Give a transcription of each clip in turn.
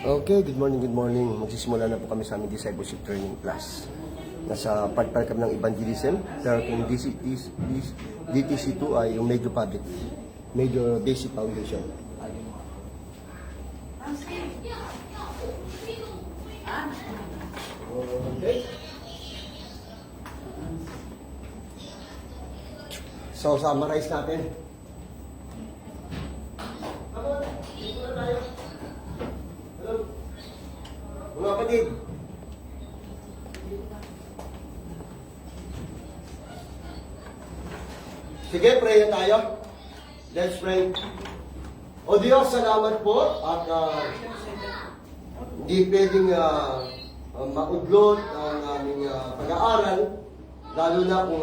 Okay, good morning, good morning. Magsisimula na po kami sa aming discipleship training class. Nasa part kami ng evangelism, pero kung DTC2 ay yung medyo public, medyo basic foundation. Okay. So, summarize natin. Mga kapatid, sige, pray na tayo. Let's pray. O Diyos, salamat po at hindi pwedeng maudlot ang aming pag-aaral, lalo na kung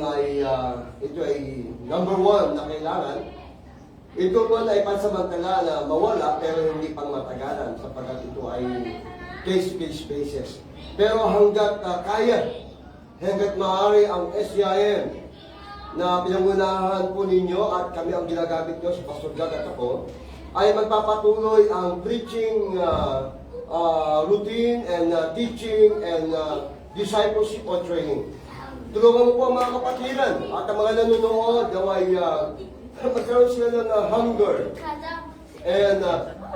ito ay number 1 na kailangan. Ito po ay pansamantala na mawala pero hindi pang matagalan sapagkat ito ay case-to-case basis. Pero hanggat kaya, hanggat maaari ang SCIM na pinangunahan po ninyo at kami ang ginagamit nyo si Pastor Jag at ako, ay magpapatuloy ang preaching routine and teaching and discipleship or training. Tulungan mo po ang mga kapatiran at ang mga nanonood ay magkaroon sila ng hunger and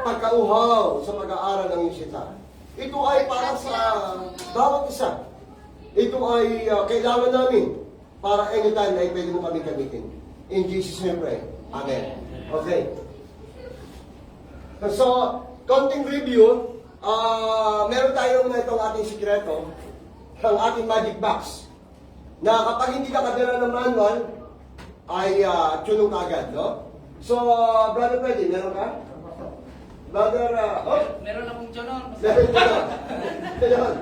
pagkauhaw sa pag-aaral ng Isita. Ito ay para sa bawat isa. Ito ay kailangan namin para anytime ay pwede mo kami gamitin. In Jesus' name pray. Amen. Okay. So, konting review. Meron tayong itong ating sikreto, ang ating magic box, na kapag hindi ka kadala ng manual, ay tulong ka agad, no? So, Brother Freddy, meron ka? Brother, Meron akong tunon. meron ka na. Meron.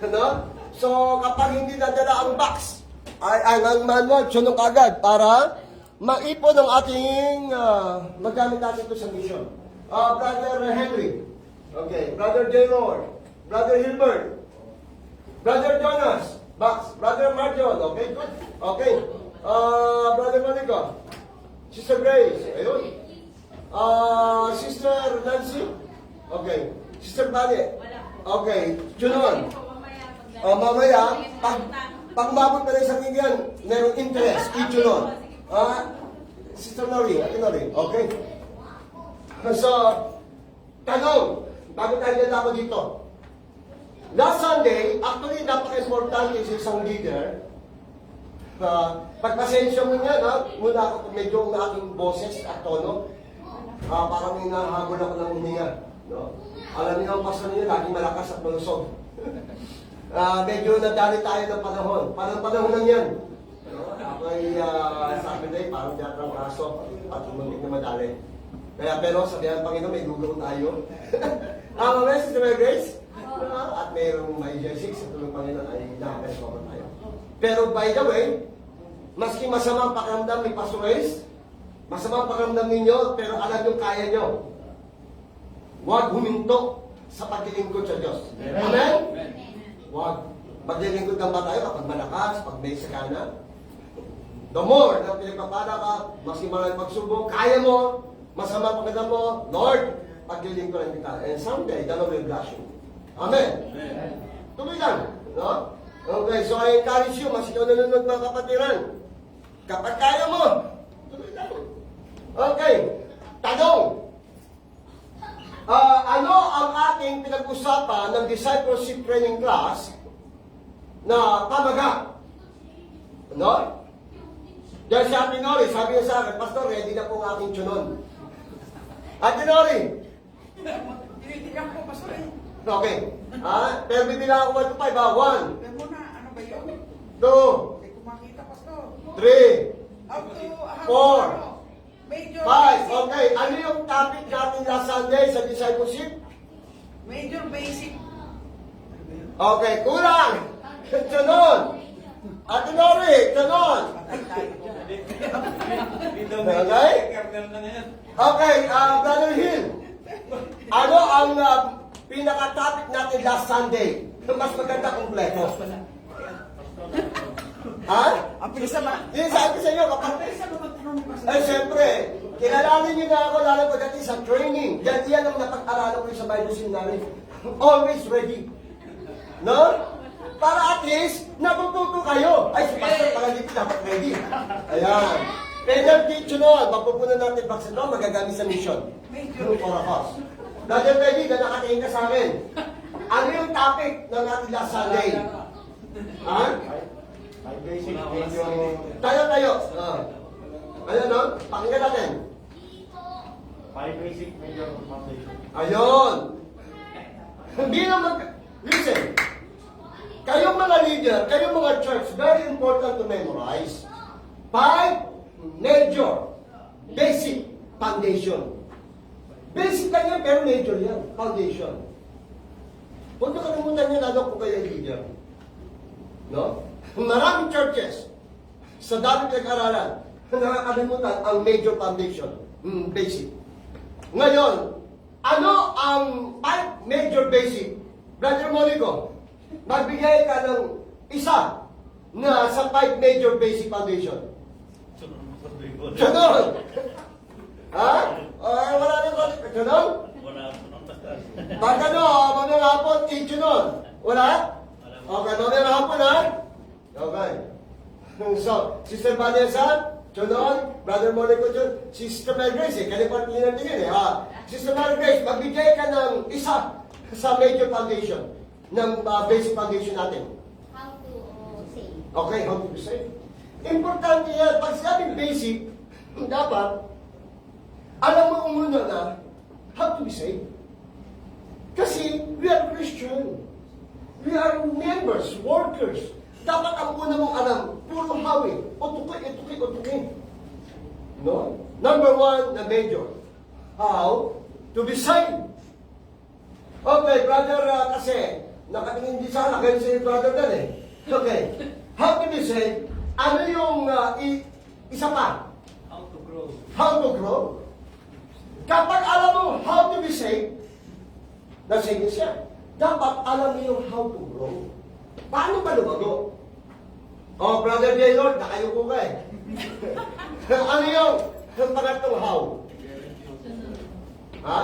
No? So, kapag hindi nadala ang box, ay ang manual, tulong ka agad para maipon ang ating magamit natin ito sa mission. Brother Henry, okay, Brother J. Lord, Brother Hilbert, Brother Jonas, box, Brother Marjon, okay, good, okay. Brother Monica, Sister Grace, ayun. Sister Nancy, okay. Sister Bale, okay. Junon, mamaya, pag umabot pa rin sa bigyan, merong interest, i-Junon. Sister Nori, Ate Nori, okay. So, tanong, bago tayo natapos dito. Last Sunday, actually, napaka-importante sa isang leader. Pagpasensya mo niya, muna ako medyo ang aking boses at tono. Parang hinahabol ako ng huminga. No? Alam niyo ang pastor niyo, laging malakas at malusog. Medyo nadali tayo ng panahon. Parang panahon lang yan. Ako ay sabi na parang diyatrang aso at umuntik na madali. Kaya pero sabihan ng Panginoon, may gulo tayo. Mamaya, Sister Mary Grace, at mayroong may J6 sa tulong Panginoon ay nakapesok tayo. Pero by the way, maski masama ang pakiramdam ni Pastor Reyes, masama ang pakiramdam ninyo, pero alam nyo kaya nyo. Huwag huminto sa paglilingkod sa Diyos. Amen? Huwag. Maglilingkod lang ba tayo kapag malakas, pag may sakana? The more na pinagpapala ka, maski maraming pagsubok, kaya mo, masama pakiramdam mo, Lord, paglilingkod kita. And someday, the Lord will bless you. Amen? Tuloy lang. No? Okay, so I encourage you, mas ikaw nanonood mga kapatiran. Kapag kaya mo, tuloy lang. Okay, tanong. Ano ang ating pinag-usapan ng discipleship training class na pamaga? No? Dahil si Ate Nori, sabi niya sa akin, Pastor, ready na po ang ating tunon. Ate Nori! Tinitignan ko, Pastor. Okay. Pero bibilang ako 1 to 5, 1. Pero muna, ano ba yun? 2, Hindi ko makita, Pastor. 3, Up to, 4, Major 5. basic. Okay. Ano yung topic natin last Sunday sa discipleship? Major basic. Okay. Kulang. Tunon. Ate Nori, tunon. Okay? Okay. Brother Hill. Ano ang pinaka-topic natin last Sunday? Mas maganda kompleto. Ha? Ang bilis naman. Hindi, sabi ko sa inyo, kapag... Ang bilis naman magtanong ni Pastor. Ay, siyempre, Kilalanin niyo na ako lalo pagdating sa training. Yan ang napag-aralan ko sa Bible Seminary. Always ready. No? Para at least, natututo kayo. Ay, si Pastor pala dito dapat ready. Ayan. Penalty tsunod. Mapupunan natin bakit no? Magagamit sa mission. Major. For a cause. Brother Ready, na nakatingin ka sa amin. Ano yung topic ng ating last Sunday? Ha? May basic medyo... Tayo. Ano no? Pakinggan natin. May basic medyo foundation. Ayun. Hindi naman... Listen. Kayong mga leader, kayong mga church, very important to memorize. 5 major basic foundation. Basic lang yan, pero major yan. Foundation. Huwag na kalimutan nyo lalo kung kayo leader. No? Maraming churches sa daming pinag-aralan nakakalimutan ang major foundation. Basic. Ngayon, ano ang 5 major basic? Brother Monico, magbigay ka ng isa na sa 5 major basic foundation. Ganon! Ha? Wala rin ko. Ganon? Pag ano, mamang hapon, chichunon. Wala? Okay, mamang hapon ha? Okay. So, Sister Vanessa, chunon. Brother Monico, chun. Sister Mary Grace, kalipat natin yun ha? Sister Mary Grace, magbigay ka ng isa sa major foundation ng basic foundation natin. How to say. Okay, how to say? Importante yan. Pag sinabing basic, dapat, alam mo muna na how to be saved. Kasi we are Christian. We are members, workers. Dapat ang una mong alam, puro hawi. Utuki. No? Number 1, the major. How to be saved. Okay, brother, kasi nakatingin din sana, kayo sa brother dan eh. Okay. How to be saved? Ano yung isa pa? How to grow. How to grow? Kapag alam mo how to be saved, na-save siya. Dapat alam mo yung how to grow. Paano ba lumago? Oh, Brother Gaylord, nakayuko ka eh. Ano yung pangatong how? Ha?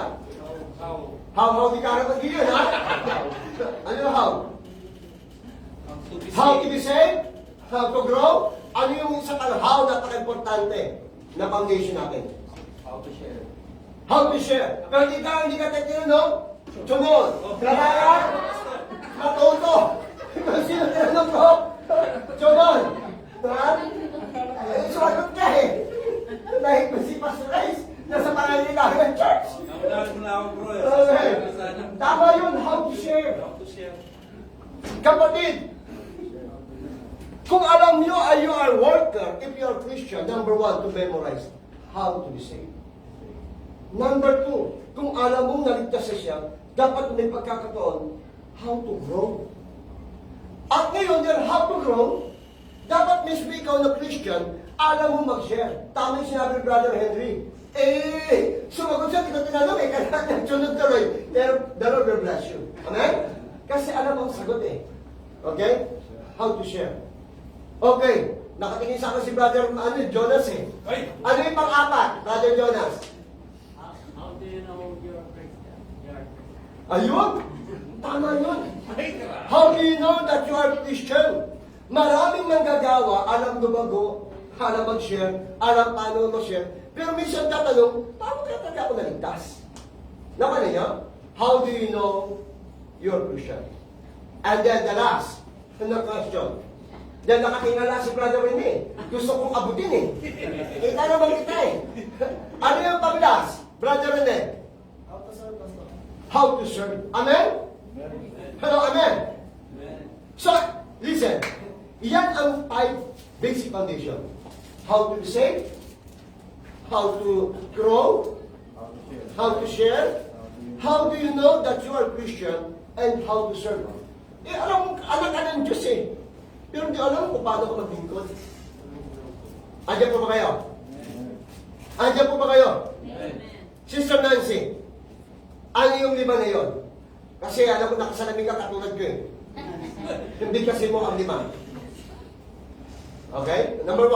How di ka naman yun, ha? Ano yung how? How to be saved? How to grow? Ano yung isa pang how na paka-importante na foundation natin? How to share. How to share. Pero hindi ka tinanong, no? Sunod. Kaya, matuto. Kung sino tinanong ko, sunod. Ha? Sumagot ka eh. Dahil kung si Pastor Rice, nasa pangangailangan ng church. Okay. Tama yun, how to share. Kapatid, kung alam nyo ay you are worker, if you are Christian, number 1, to memorize how to be saved. Number 2, kung alam mong naligtas na siya, dapat may pagkakataon, how to grow. At ngayon, yan, how to grow, dapat mismo ikaw na Christian, alam mo mag-share. Tama yung sinabi ni Brother Henry. Sumagot siya, hindi ko tinanong eh, kaya nagsunod tuloy. Pero the Lord will bless you. Amen? Kasi alam mo ang sagot eh. Okay? How to share. Okay, nakatingin sa akin si Brother Jonas eh. Ano yung pang-apat, Brother Jonas? How do you know you're a Christian? Ayun! Tama yun. How do you know that you are Christian? Maraming manggagawa, alam lumago, alam mag-share, alam paano mag-share, pero minsan tatanong, paano kaya talaga ako naligtas? Naman niya, how do you know you're Christian? And then the last, na question. Diyan nakatingala si Brother Rene. Gusto kong abutin eh. Kita naman kita eh. Ano yung pag-last, Brother Rene? How to serve, Pastor. How to serve. Amen? Hello, amen? So, listen. Yan ang 5 basic foundation. How to be saved, how to grow, How to share. how to share, how do you know that you are Christian, and how to serve. Alam mo, anak ka ng Diyos eh. Pero hindi alam kung paano ka maglingkod. Andiyan po ba kayo? Andiyan po ba kayo? Sister Nancy, ano yung 5 na yun? Kasi alam ko nakasalamig ka katulad ko eh. Hindi kasi mo ang 5. Okay? Number 1.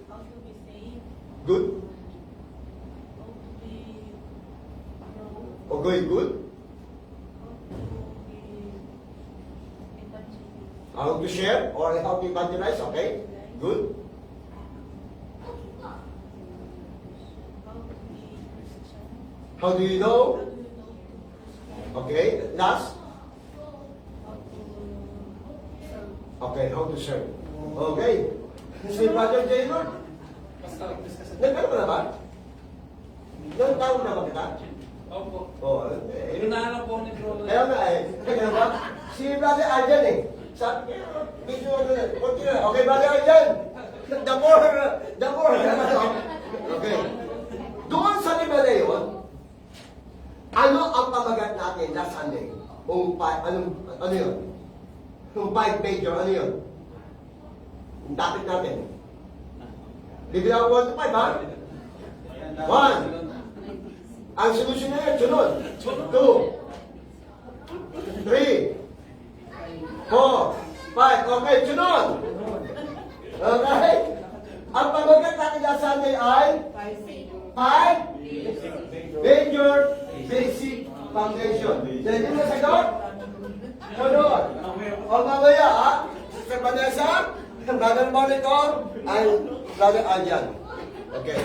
How to be saved. Good. Okay, good. How to share or how to evangelize, okay? Good. How do you know? Okay, last. Okay, how to serve. Okay. Si Brother Jaylor, nagkano ka na ba? Ilang taon na ba kita? Opo. Oo. Inunahan lang po ni Bro. Kaya nga eh. Kaya ba? Si Brother Arjan eh. Sabi niya, medyo ano na. Okay, Brother Arjan. The more. Okay. Doon sa lima na yun, ano ang pamagat natin last Sunday? Ano yun? Yung 5 major, ano yun? Yung topic natin. Bibigyan ko 1 to 5, ha? 1. Ang solusyon na yun, sunod. 2, 3, 4, 5. Okay, sunod. Okay? Ang pamagat natin last Sunday ay 5 major basic foundation. Dito na sagot? Sunod. O mamaya, ha? Sister Vanessa, Brother Monitor, and Brother Arjan. Okay.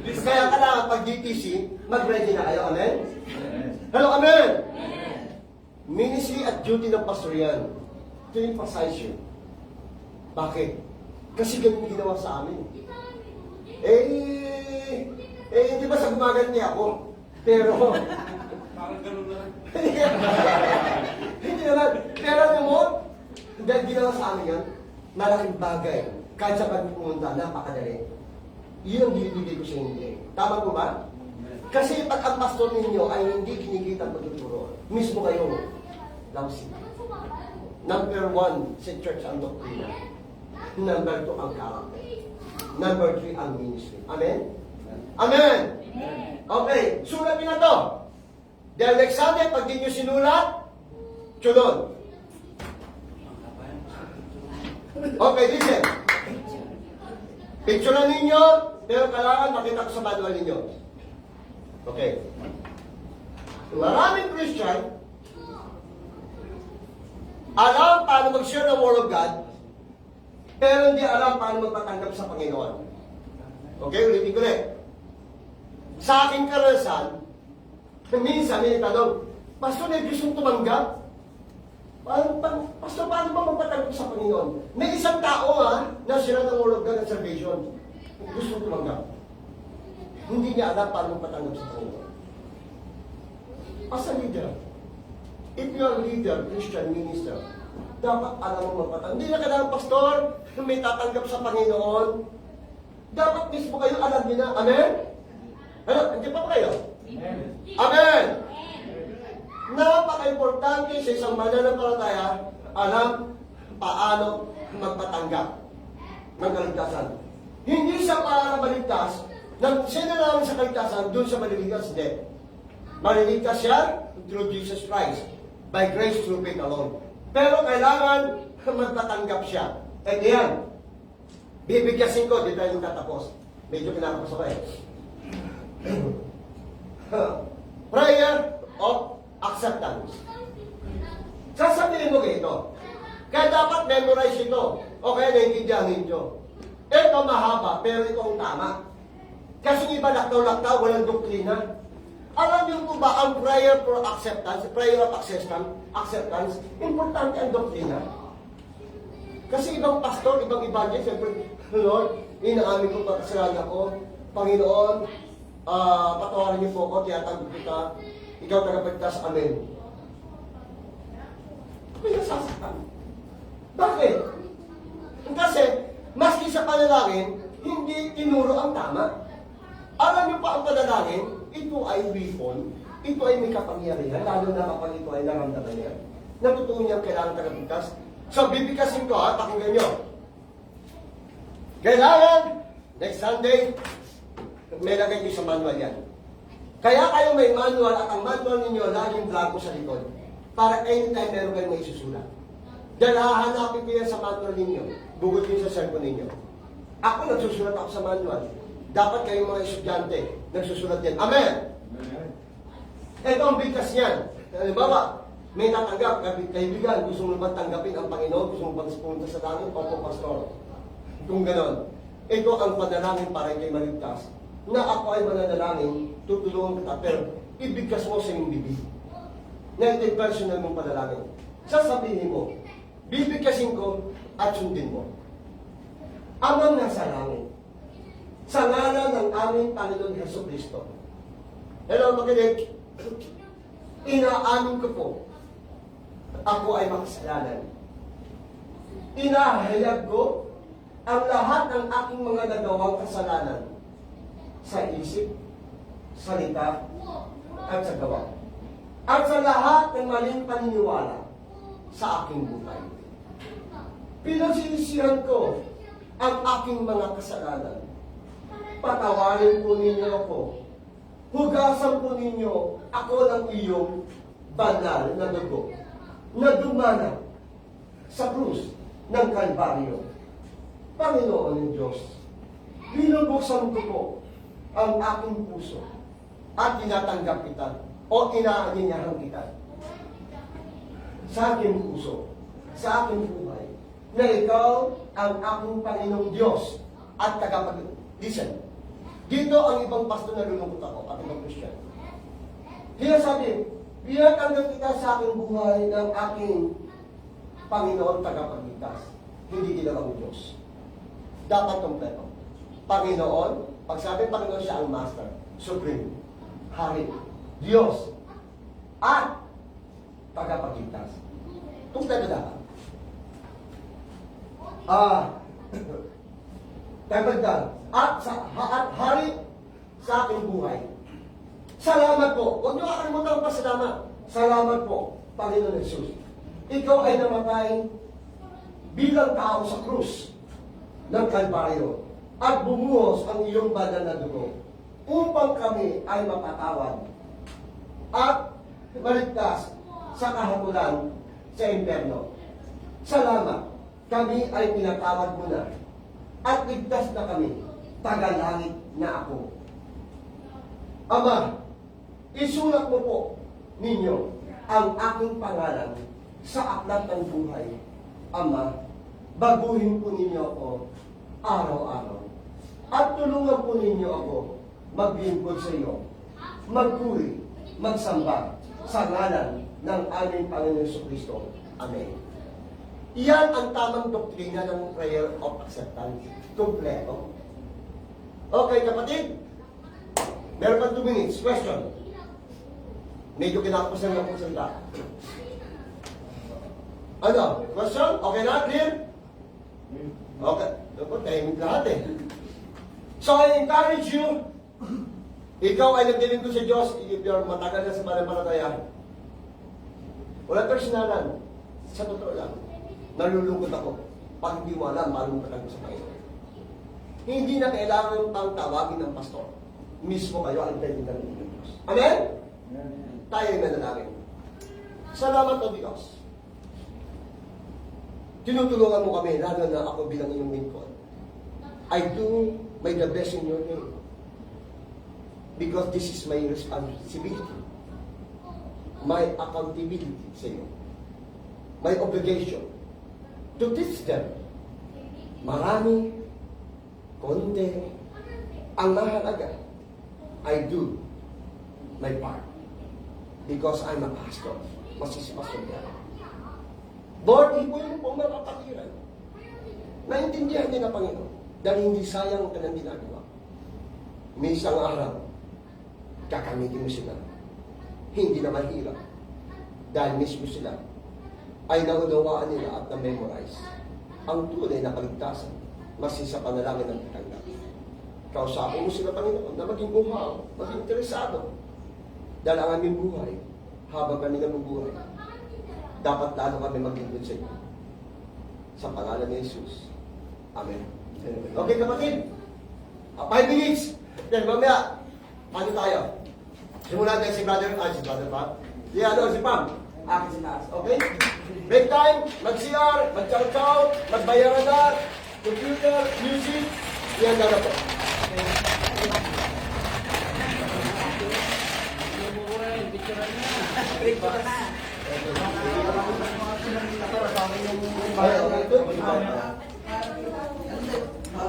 Kaya kailangan pag DTC, mag-ready na kayo. Amen? Hello, amen? Ministry at duty ng pastor yan. To emphasize you. Bakit? Kasi ganun ginawa sa amin. Hindi ba sa gumaganti ako? Pero, Parang ganun na rin. hindi naman. Pero alam mo, dahil ginawa sa amin yan, malaking bagay. Kahit sa pagpupunta, napakadali. Yun ang binibigay ko sa inyo. Tama po ba? Kasi pag ang pastor ninyo ay hindi kinikita ang pagtuturo, mismo kayo, lamsi. Number 1, sa church ang doktrina. Number 2, ang character. Number 3, ang ministry. Amen? Amen! Okay, sulat nyo na to. Dahil next Sunday, pag di nyo sinulat, sunod. Okay, listen. Picturean ninyo, pero kailangan makita ko sa manual ninyo. Okay. Maraming Christian, alam paano mag-share ng Word of God, pero hindi alam paano magpatanggap sa Panginoon. Okay, ulitin ko ulit. Sa aking karanasan, minsan may tanong, Pastor, may gustong tumanggap? Pastor, paano ba magpatanggap sa Panginoon? May isang tao na sila ng Word of God at salvation. Gusto tumanggap. Hindi niya alam paano magpatanggap sa Panginoon. As a leader, if you are a leader, Christian minister, dapat alam mo magpatanggap. Hindi na kailangan, Pastor, may tatanggap sa Panginoon. Dapat mismo kayo alam niyo na. Amen? Ano? Hindi pa ba kayo? Amen! Napaka-importante sa isang mananampalataya, alam paano magpatanggap ng kaligtasan. Hindi siya para maligtas, sinalaman sa kaligtasan, doon sa maliligtas, hindi. Maliligtas siya through Jesus Christ, by grace through faith alone. Pero kailangan magpatanggap siya. At yan, bibigyasin ko, di tayo tatapos. Medyo kinakapos ako eh. Prayer of acceptance. Sasabihin mo ganito. Kaya dapat memorize ito. O kaya naiintindihan nyo. Ito mahaba, pero ito ang tama. Kasi iba laktaw-laktaw, walang doktrina. Alam niyo po ba ang prayer for acceptance, prayer of acceptance, importante ang doktrina. Kasi ibang pastor, ibang evangelist, siyempre, Lord, inaamin ko pa kasalanan ko. Panginoon, patawarin niyo po ako, tiyatanggap kita. Ikaw tagapagtas, amen. May nasasaktan. Bakit? Kasi, maski sa panalangin, hindi tinuro ang tama. Alam niyo pa ang panalangin, ito ay weapon, ito ay may kapangyarihan, lalo na kapag ito ay naramdaman niya. Natutunan niya kailangan tagapagtas. So, bibigkasin ko pakinggan niyo. Kailangan, next Sunday, may lagay niyo sa manual yan. Kaya kayo may manual at ang manual ninyo laging blanco sa likod. Para anytime meron kayong may susulat. Dahil hahanapin ko yan sa manual ninyo. Bukod din sa cellphone ninyo. Ako nagsusulat ako sa manual. Dapat kayong mga estudyante nagsusulat yan. Amen? Ito ang bigkas niyan. Halimbawa, may tatanggap, kaibigan, gusto mo ba tanggapin ang Panginoon? Gusto mo ba pumunta sa langit? Opo, pastor. Kung ganon, ito ang panalangin para kay maligtas. Na ako ay mananalangin, tutulungan kita, pero ibigkas mo sa iyong bibig. Na ito'y personal mong panalangin. Sasabihin mo, bibigkasin ko at sundin mo. Amang nasa langit, sa ngalan ng aming Panginoon Jesucristo. Hello, makinig. Inaamin ko po, ako ay makasalanan. Inahayag ko ang lahat ng aking mga nagawang kasalanan sa isip, salita, at sa gawa. At sa lahat ng maling paniniwala sa aking buhay. Pinagsisisihan ko ang aking mga kasalanan. Patawarin po ninyo ako. Hugasan po ninyo ako ng iyong banal na dugo na dumana sa krus ng Kalbaryo. Panginoon ng Diyos, binubuksan ko po ang aking puso at tinatanggap kita o inaaninyahan kita sa aking puso, sa aking buhay, na ikaw ang aking Panginoong Diyos at tagapag-listen. Dito ang ibang pastor na lulungkot ako at ibang Christian. Kaya sabi, pinatanggap kita sa aking buhay ng aking Panginoon tagapagligtas. Hindi ginawang Diyos. Dapat kompleto. Panginoon, pag sabi Panginoon, siya ang Master, Supreme, Hari, Diyos, at tagapagligtas. Kompleto dapat. Tagapagligtas. At hari sa aking buhay. Salamat po. Huwag niyo kakalimutan ang pasalamat. Salamat po, Panginoon Jesus. Ikaw ay namatay bilang tao sa krus ng Kalbaryo at bumuhos ang iyong banal na dugo upang kami ay mapatawad at maligtas sa kahatulan sa impyerno. Salamat. Kami ay pinatawad mo na at ligtas na kami. Tagalangit na ako. Ama, isulat mo po ninyo ang aking pangalan sa aklat ng buhay. Ama, baguhin po ninyo ako araw-araw. At tulungan po ninyo ako maglingkod sa iyo, magpuri, magsamba sa ngalan ng aming Panginoon Jesucristo. Amen. Iyan ang tamang doktrina ng prayer of acceptance. Kompleto. Okay, kapatid. Meron pa 2 minutes. Question. Medyo kinakapasan lang kong salita. Ano? Question? Okay na? Clear? Okay. Dapat tahimik lahat eh. So, I encourage you, ikaw ay nagdilingkod sa Diyos, if you're matagal na sa pananampalataya, wala personalan. Sa totoo lang, nalulungkot ako pag hindi mo alam, malungkot ako sa Panginoon. Hindi na kailangan pang tawagin ng pastor. Mismo kayo ang pwede ng Diyos. Amen? Tayo ay manalangin. Salamat o Diyos. Tinutulungan mo kami, lalo na ako bilang iyong lingkod. I do my the best in your name. Because this is my responsibility. My accountability sa iyo. My obligation to teach them. Marami, konti, ang mahalaga, I do my part. Because I'm a pastor. Masisipastor niya. Lord, ipunin mo po mga kapatiran. Naintindihan din ang Panginoon. Dahil hindi sayang ang kanilang ginagawa. May isang araw, kakamitin mo sila. Hindi na mahirap. Dahil mismo sila ay naunawaan nila at na-memorize ang tunay na kaligtasan masisa panalangin ng katanggap. Kausapin mo sila, Panginoon, na maging uhaw, maging interesado. Dahil ang aming buhay, habang kami nabubuhay, dapat lalo kami maglingkod sa iyo. Sa pangalan ni Jesus. Amen. Okay, kapatid. 5 minutes. Then, mamaya, paano tayo? Simulan tayo si brother Pam. Si Pam. Akin si taas. Okay? Break time, mag-CR, mag-chow-chow, magbayaran na, computer, music, yan na po. Picture Break ko na.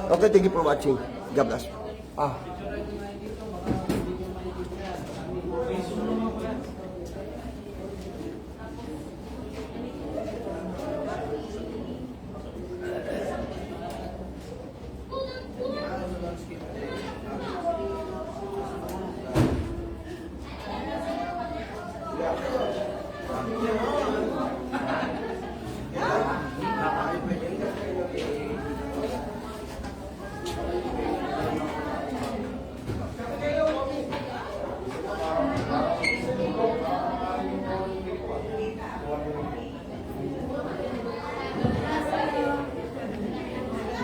Okay, thank you for watching. God bless. Ah.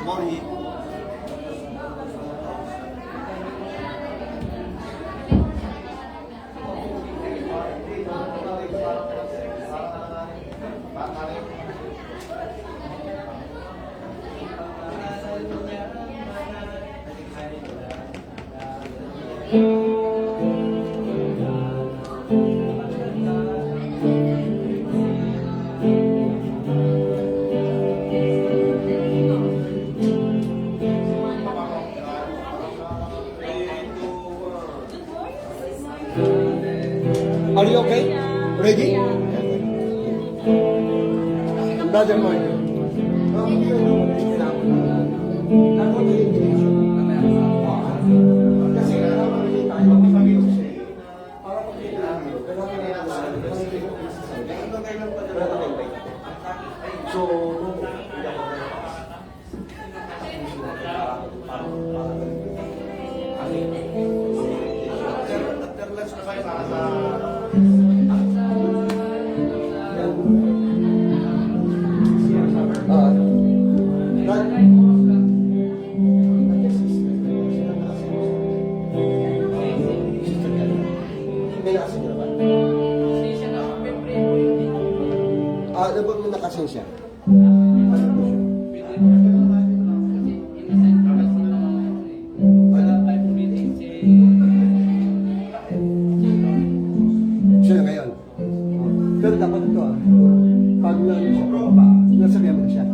Morning. Are you okay? Ready? Brother Mark. Kasi tayo magpapagil ko siya. Para So, labag mo nakasin siya. Siya na ngayon. Pero dapat ito pag siya pababa, nasabihan mo na siya.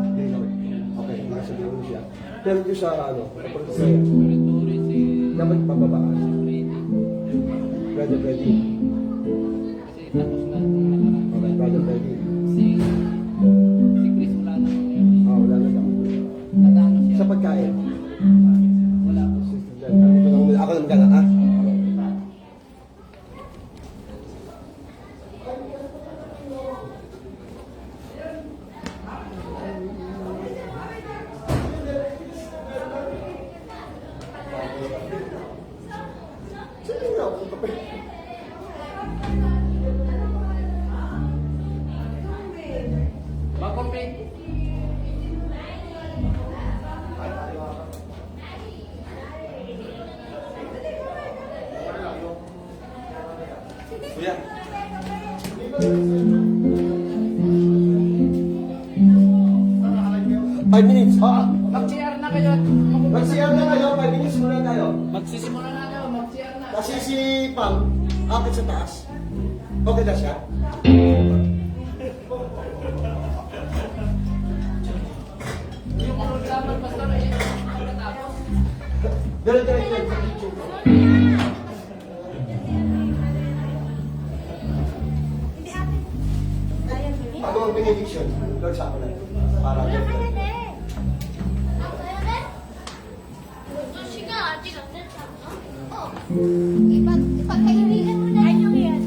Okay, nasabihan mo na siya. Pero ito sa dapat pababa. Brother Freddy. Okay, Brother Freddy. Wala na daw. Sa pagkain. Ako lang gana, ha? Kuya. 5 minutes. Mag-CR na kayo. Mag-CR na kayo, 5 minutes muna tayo. Magsisimula na kayo. Mag-CR na. Kasi si Pam, akit sa taas. Okay na siya? Yung programa, pastor, pagkatapos. Dire-diretso sa kitchen. Ano ang benediction? Lord, sa ako lang. Para Ipagkaibigan mo na. Ano yan?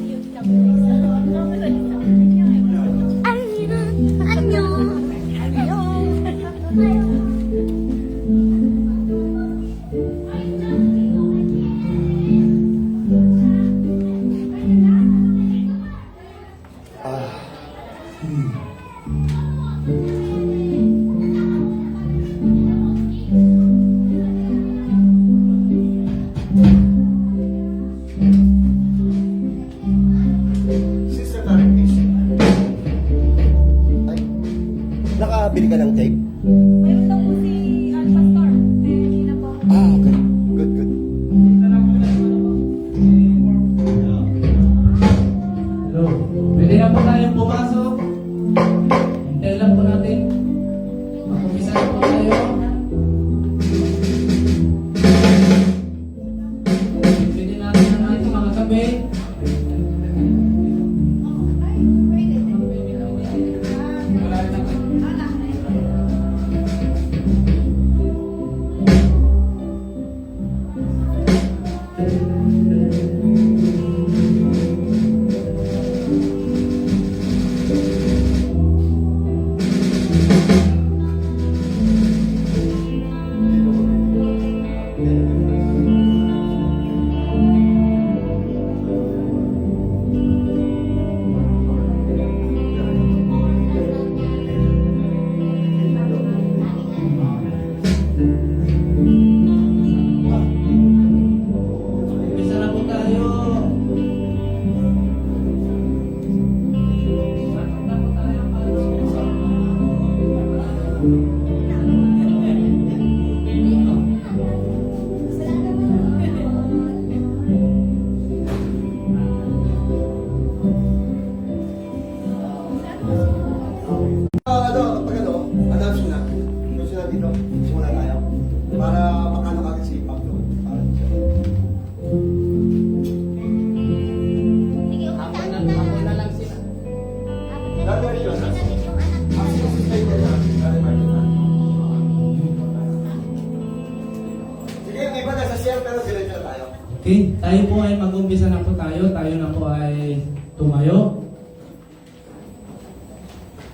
Okay, tayo po ay mag-umpisa na po tayo. Tayo na po ay tumayo.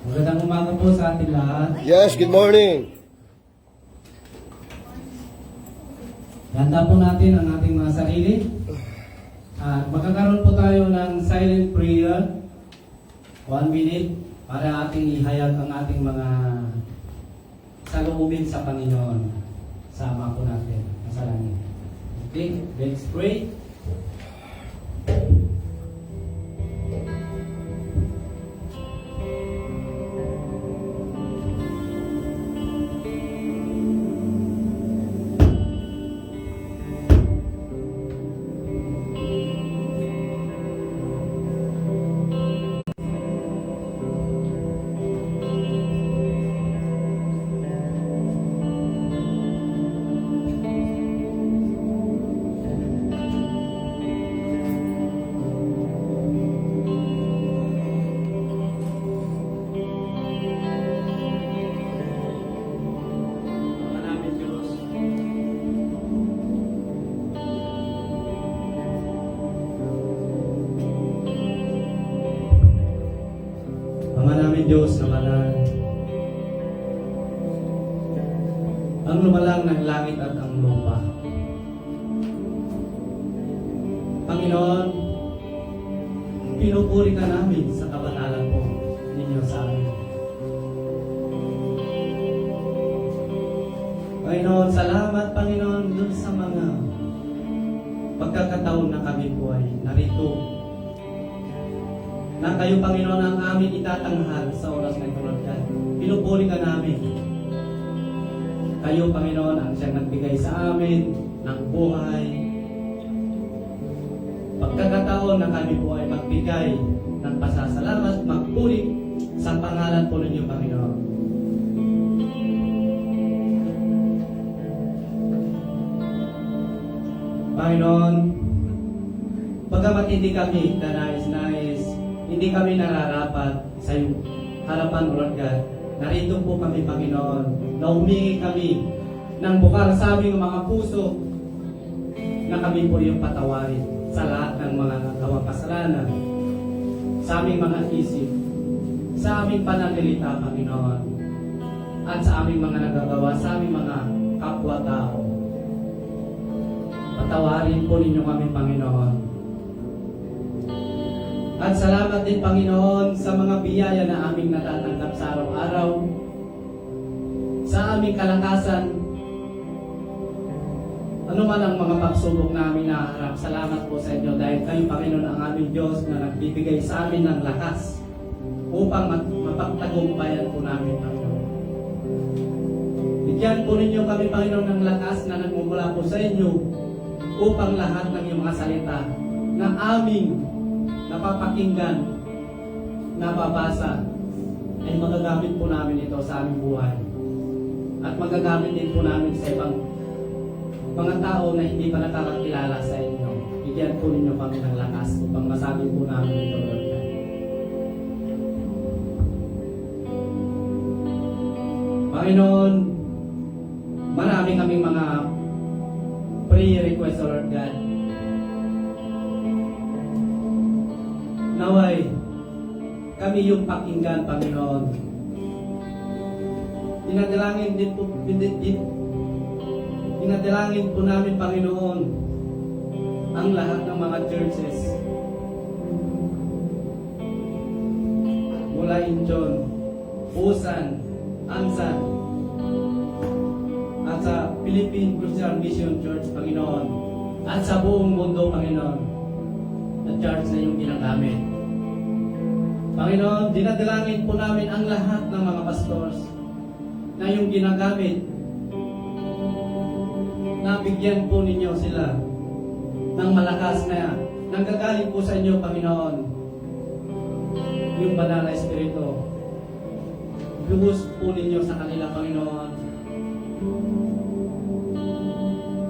Magandang umaga po sa ating lahat. Yes, good morning. Ganda po natin ang ating mga sarili. At magkakaroon po tayo ng silent prayer. 1 minute para ating ihayag ang ating mga saloobin sa Panginoon. Sama po natin sa langit. Okay, let's pray. Ama namin Diyos, Ama namin Diyos na banal, ang lumalang ng langit at ang lupa. Panginoon, pinupuri ka namin sa kabanalan po ninyo sa amin. Panginoon, salamat Panginoon dun sa mga pagkakataon na kami po ay narito. Na kayo Panginoon ang amin itatanghal sa oras na ito, Lord God. Pinupuri ka namin. Kayo Panginoon ang siyang nagbigay sa amin ng buhay. Pagkakataon na kami po ay magbigay ng pasasalamat, magpuri sa pangalan po ninyo Panginoon. Panginoon, pagkamat hindi kami nais, hindi kami nararapat sa iyong harapan, Lord God. Narito po kami, Panginoon, na humingi kami ng bukal sa aming mga puso na kami po yung patawarin sa lahat ng mga nagawang kasalanan, sa aming mga isip, sa aming pananalita, Panginoon, at sa aming mga nagagawa, sa aming mga kapwa-tao. Patawarin po ninyo kami, Panginoon. At salamat din, Panginoon, sa mga biyaya na aming natatanggap sa araw-araw, sa aming kalakasan, ano man ang mga pagsubok namin na harap. Salamat po sa inyo dahil kayo, Panginoon, ang aming Diyos na nagbibigay sa amin ng lakas upang mapagtagumpayan po namin, Panginoon. Bigyan po ninyo kami, Panginoon, ng lakas na nagmumula po sa inyo upang lahat ng iyong mga salita na aming napapakinggan, nababasa, ay magagamit po namin ito sa aming buhay. At magagamit din po namin sa ibang mga tao na hindi pa nakakakilala sa inyo. Bigyan po ninyo kami ng lakas upang masabi po namin ito, Lord God. Panginoon, marami kaming mga prayer request, Lord God. Naway, kami yung pakinggan, Panginoon. Dinadalangin din po, dinadalangin po namin, Panginoon, ang lahat ng mga churches. Mula Incheon, Busan, Ansan, at sa Philippine Christian Mission Church, Panginoon, at sa buong mundo, Panginoon, na church na yung ginagamit. Panginoon, dinadalangin po namin ang lahat ng mga pastors na yung ginagamit, na bigyan po ninyo sila ng malakas na nanggagaling po sa inyo, Panginoon, yung banal na Espiritu. Lubos po ninyo sa kanila, Panginoon.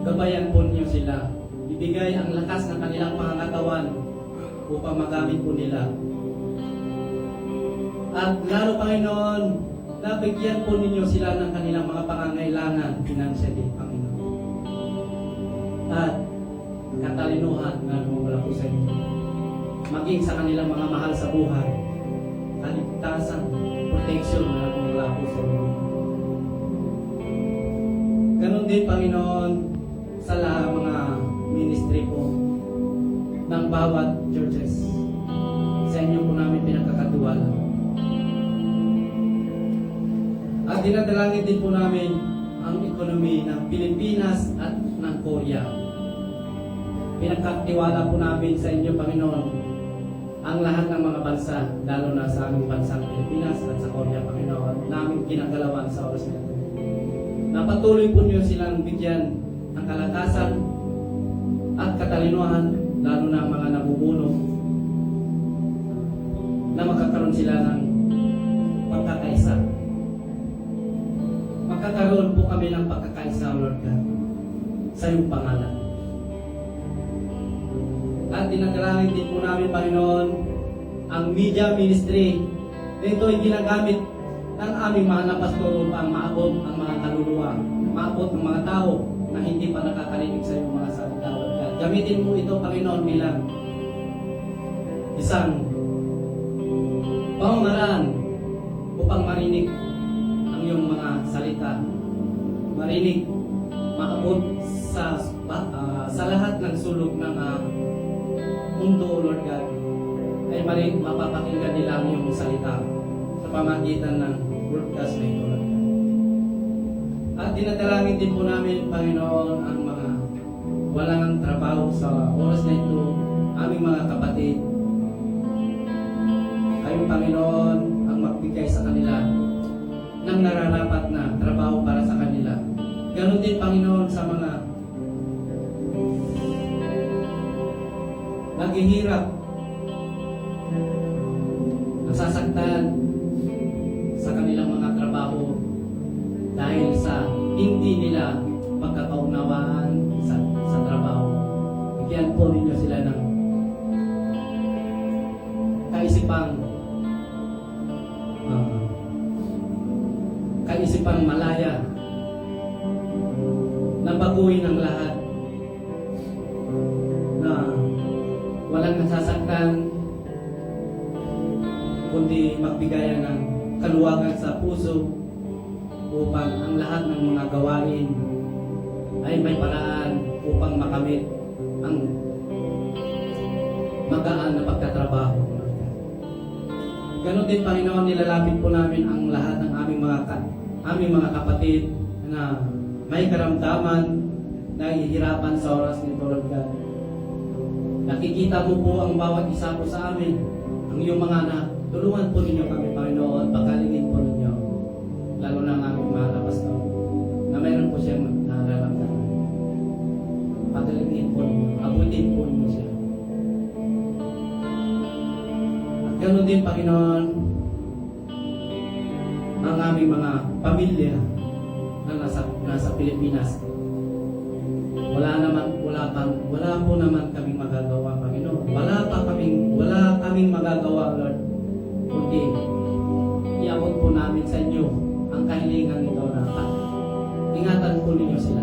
Gabayan po ninyo sila. Ibigay ang lakas ng kanilang pangangatawan upang magamit po nila. At lalo, Panginoon, nabigyan po ninyo sila ng kanilang mga pangangailangan financially, Panginoon. At katalinuhan na lumula po sa inyo. Maging sa kanilang mga mahal sa buhay, kaligtasan, protection na lumula po sa inyo. Ganon din, Panginoon, sa lahat mga ministry po ng bawat churches. Sa inyo po namin pinagkakatiwala. At dinadalangin din po namin ang ekonomi ng Pilipinas at ng Korea. Pinagkakatiwala po namin sa inyo, Panginoon, ang lahat ng mga bansa, lalo na sa aming bansang Pilipinas at sa Korea, Panginoon, namin kinagalawan sa oras na ito. Napatuloy po niyo silang bigyan ng kalakasan at katalinuhan, lalo na ang mga nabubuno, na magkakaroon sila ng pagkakaisa. Magkakaroon po kami ng pagkakaisa, Lord God, sa iyong pangalan. At dinadalangin din po namin, Panginoon, ang media ministry. Ito ay ginagamit ng aming mga napastor upang maabot ang mga kaluluwa, maabot ang mga tao na hindi pa nakakarinig sa iyong mga salita, Lord God. Gamitin mo ito, Panginoon, bilang isang pamamaraan upang marinig ang iyong mga salita, marinig, maabot sa lahat ng sulok ng mundo, Lord God, ay mapapakinggan nila ang iyong salita sa pamagitan ng broadcast na ito, Lord God. At dinadalangin din po namin, Panginoon, ang mga walang trabaho sa oras na ito, aming mga kapatid. Kayong, Panginoon, ang magbigay sa kanila ng nararapat na trabaho para sa kanila. Ganon din, Panginoon, sa mga naghihirap, nasasaktan sa kanilang mga trabaho dahil sa hindi nila magkakaunawaan sa trabaho. Bigyan po ninyo sila ng kaisipang malaya na baguhin ang lahat, na walang nasasaktan kundi magbigayan ng kaluwagan sa puso upang ang lahat ng mga gawain ay may paraan upang makamit ang magaan na pagtatrabaho. Ganon din, Panginoon, nilalapit po namin ang lahat ng aming mga kapatid na may karamdaman, nahihirapan sa oras nito, Lord God. Nakikita mo po ang bawat isa po sa amin, ang iyong mga anak. Tulungan po ninyo kami, Panginoon, pagkalingin po ninyo, lalo na ang aming mahal na pastor, na mayroon po siyang nararamdaman. Pagkalingin po ninyo, abutin po ninyo siya. At ganoon din, Panginoon, ang aming mga pamilya na nasa Pilipinas. Wala po naman kaming magagawa, Panginoon. Wala kaming magagawa, Lord, kundi iabot po namin sa inyo ang kahilingan nito na ingatan po ninyo sila.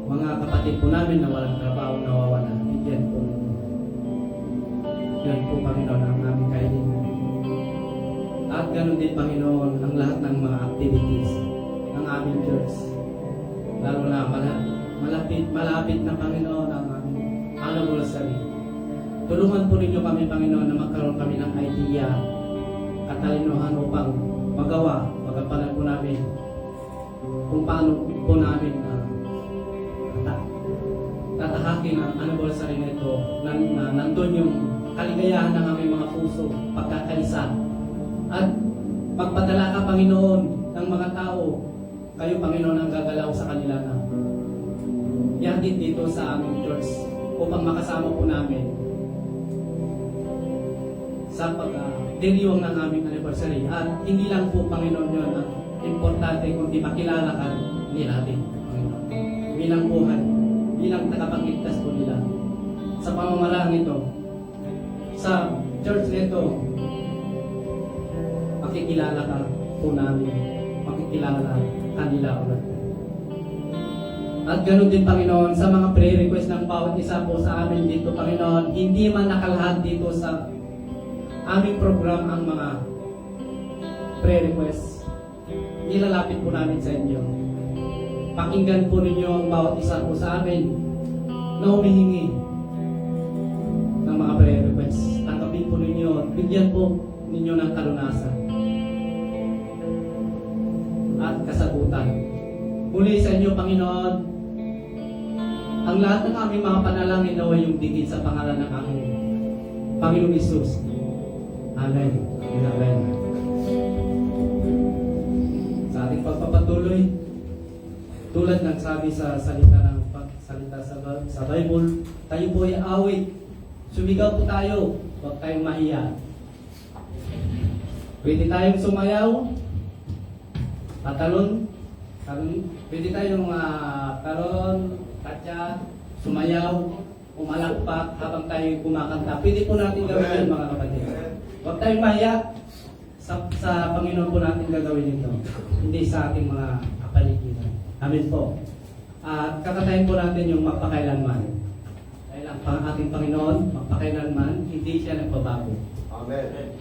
Mga kapatid po namin na walang trabaho, nawawala, bigyan po ninyo. Yan po, Panginoon, ang aming kahilingan. At ganoon din, Panginoon, ang lahat ng mga activities ng aming church. Lalo na malapit na, Panginoon, ang aming anniversary. Tulungan po ninyo kami, Panginoon, na magkaroon kami ng idea, katalinuhan upang magampanan po namin kung paano po namin tatahakin ang anniversary na ito, na nandun yung kaligayahan ng aming mga puso, pagkakaisa. At magpadala ka, Panginoon, ng mga tao, kayo, Panginoon, ang gagalaw sa kanila na ihatid dito sa aming church upang makasama po namin sa pag-diriwang ng aming anniversary. At hindi lang po, Panginoon, yun ang importante, kundi makilala ka natin, Panginoon, bilang buhay, bilang tagapagligtas po nila. Sa pamamaraan ito, sa church nito, makikilala ka po namin, makikilala kanila ulit. At ganoon din, Panginoon, sa mga prayer request ng bawat isa po sa amin dito, Panginoon, hindi man nakalahat dito sa aming program ang mga prayer request. Nilalapit po namin sa inyo. Pakinggan po ninyo ang bawat isa po sa amin na humihingi ng mga prayer request. Tanggapin po ninyo at bigyan po ninyo ng kalunasan at kasagutan. Muli sa inyo, Panginoon, ang lahat ng aming mga panalangin naway yung digit sa pangalan ng aming Panginoong Isus. Amen. Amen. Sa ating pagpapatuloy, tulad ng sabi sa salita sa Bible, tayo po ay awit. Sumigaw po tayo, huwag tayong mahiya. Pwede tayong sumayaw, tatalon, pwede tayong talon, katya, sumayaw, umalakpak habang tayo kumakanta. Pwede po natin gawin yun, mga kapatid. Huwag tayong mahiya. Sa Panginoon po natin gagawin ito, hindi sa ating mga kapaligiran. Amen po. At kakatayin po natin yung magpakailanman. Dahil ang ating Panginoon, magpakailanman, hindi siya nagbabago. Amen.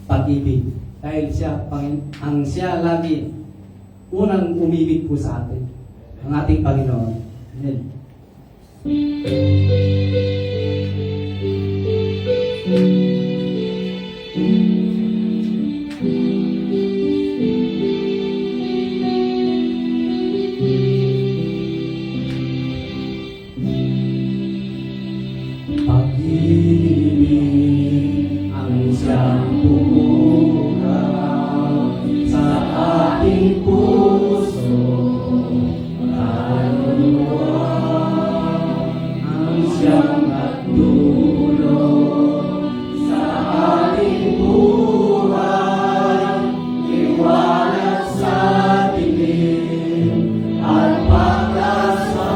pag-ibig. Dahil siya lagi unang umibig po sa atin, ang ating Panginoon. Amen. Pag-ibig ang siyang bumubuo sa ating puso, kaluluwa ang siyang nagdulot sa ating buhay, liwanag sa dilim at pag-asa.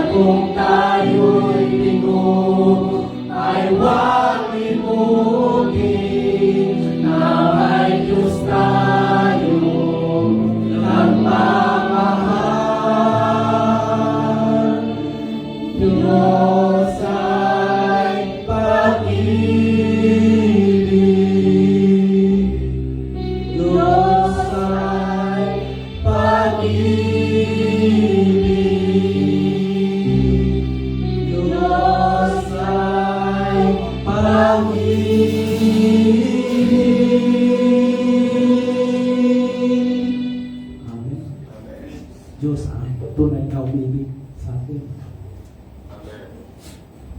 Kung tayo'y bigo, ay huwag limutin na may Diyos tayo nagmamahal. Diyos ay pag-ibig, Diyos ay pag-ibig. Diyos ang tunay na umibig sa atin.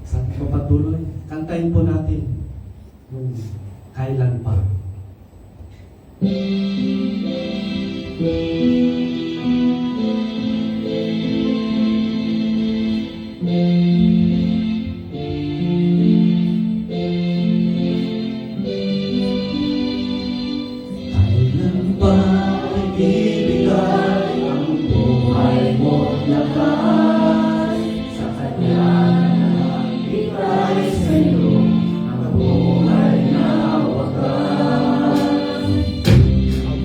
Sa ating papatuloy, kantayin po natin yung kailan pa. Kailan pa ibibigay ang buhay mo't lakas sa Kanya na ibigay sa'yo ang buhay na wakas. Ang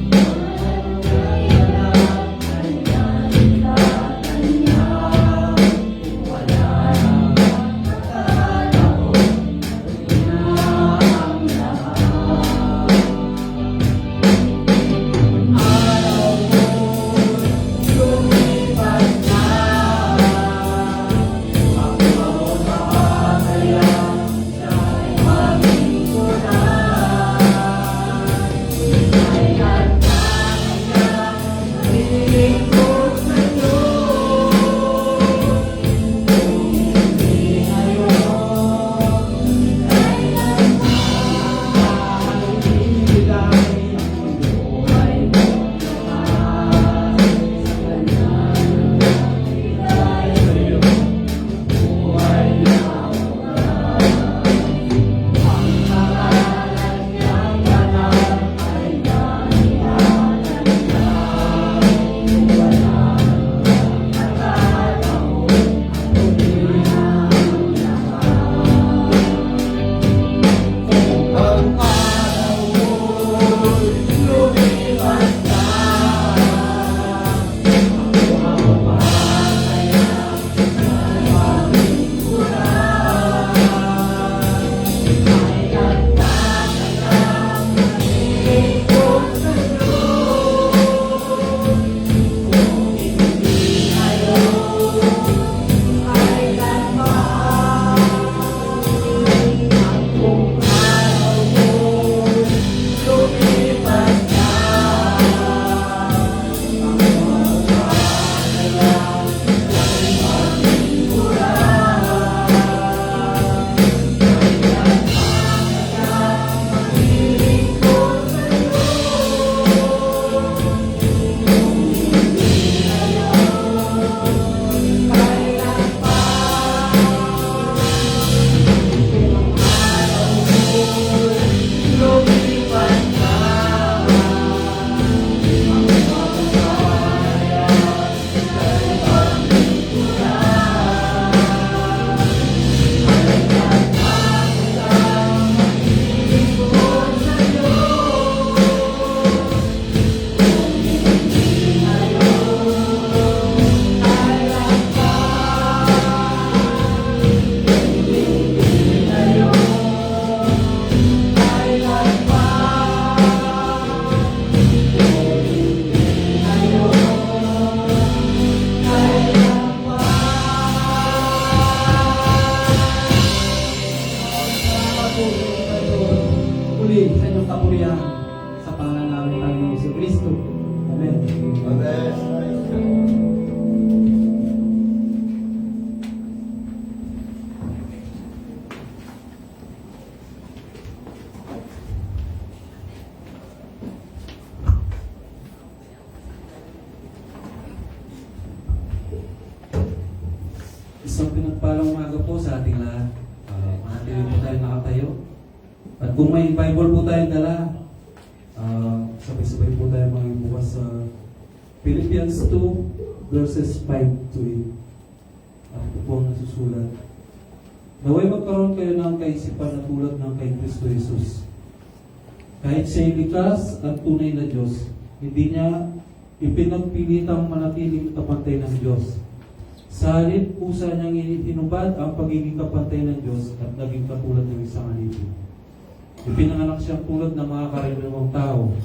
Isang pinagpalang umaga po sa ating lahat. Manatili po tayo nakatayo. At kung may Bible po tayong dala, sabay-sabay po tayo bukas sa Philippians 2 verses 5 to 8. Ako po ang nasusulat. Naway magkaroon kayo ng kaisipan na tulad ng kay Kristo Jesus. Kahit siya'y likas at tunay na Diyos, hindi niya ipinagpilitang manatiling kapantay ng Diyos. Sa halip, pusa niyang hinubad ang pagiging kapantay ng Diyos at naging katulad ng isang alipin. Ipinanganak siyang tulad ng mga karaniwang tao.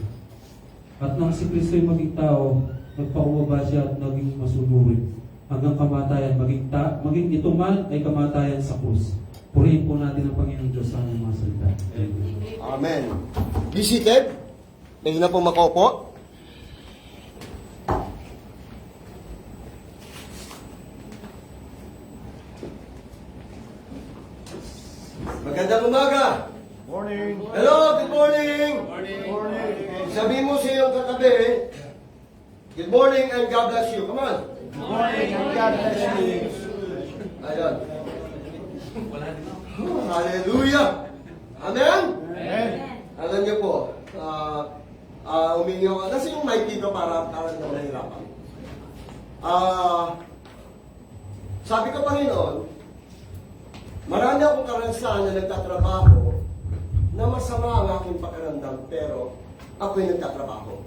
At nang si Kristo'y maging tao, nagpakumbaba siya at naging masunurin hanggang kamatayan, maging ito man ay kamatayan sa krus. Purihin po natin ang Panginoong Diyos sa aming mga salita. Amen. Be seated. Pwede na po makaupo. Magandang umaga. Morning. Hello, good morning. Morning. Sabihin mo sa iyong katabi, good morning and God bless you. Come on. Morning and God bless you. Ayan. Hallelujah. Amen? Amen. Alam niyo po, umingi ako. Nasa yung mic dito para na nahirapan. Sabi ko, Panginoon, marami akong karanasan na nagtatrabaho na masama ang aking pakiramdam, pero ako'y nagtatrabaho.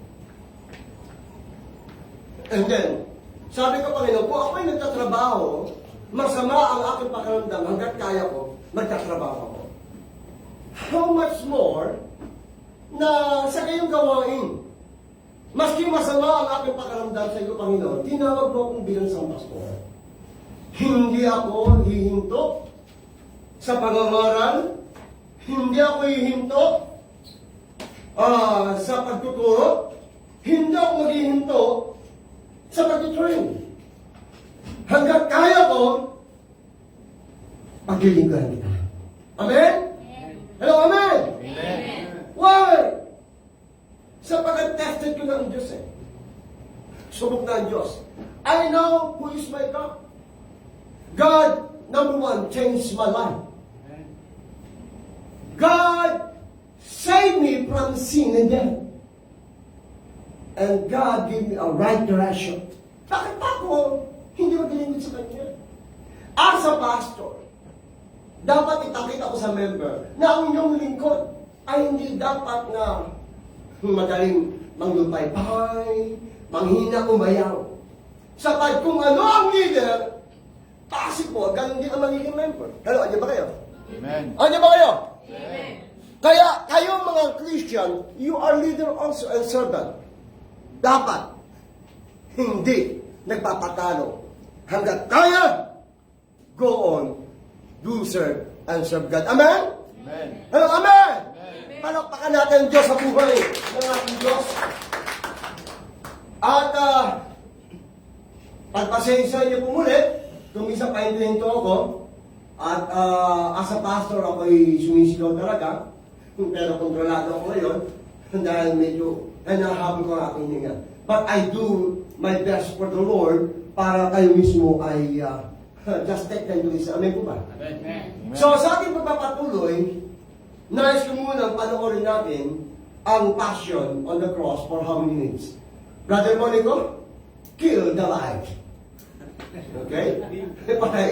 And then, sabi ko, Panginoon, kung ako'y nagtatrabaho, masama ang aking pakiramdam hanggat kaya ko, nagtatrabaho ako. How much more na sa kayong gawain? Maski masama ang aking pakiramdam sa iyo, Panginoon, tinawag mo akong bilang isang pastor. Hindi ako hihinto sa pangangaral, hindi ako hihinto sa pagtuturo, hindi ako maghihinto sa pagtutrain. Hanggat kaya ko, paglilingkuhan kita. Amen? Hello, amen? Amen. Why? Sapagkat tested ko na ang Diyos eh. Subok na ang Diyos. I know who is my God. God, number one, changed my life. God saved me from sin and death. And God gave me a right direction. Bakit ako hindi maglilingkod sa Kanya? As a pastor, dapat itakit ako sa member na ang inyong lingkod ay hindi dapat na magaling manglupay-pay, manghina umayaw. Sapat kung ano ang leader, possible, ganun din ang magiging member. Hello, andyan ba kayo? Amen. Andyan ba kayo? Kaya kayo mga Christian, you are leader also and servant. Dapat hindi nagpapatalo. Hanggat kaya, go on, do serve and serve God. Amen? Amen. Hello, amen? Palakpakan natin ang Diyos sa buhay ng ating Diyos. At pagpasensya niyo po muli, kung minsan pahinto ako, at as a pastor ako'y sumisigaw talaga, pero kontrolado ako ngayon, dahil medyo nahabol ko ang aking hinga. But I do my best for the Lord para kayo mismo ay just take time to listen. Amen po ba? Amen. So sa ating pagpapatuloy, nais ko muna panoorin natin ang passion on the cross for how many minutes. Brother Monico, kill the light. Okay? Patay.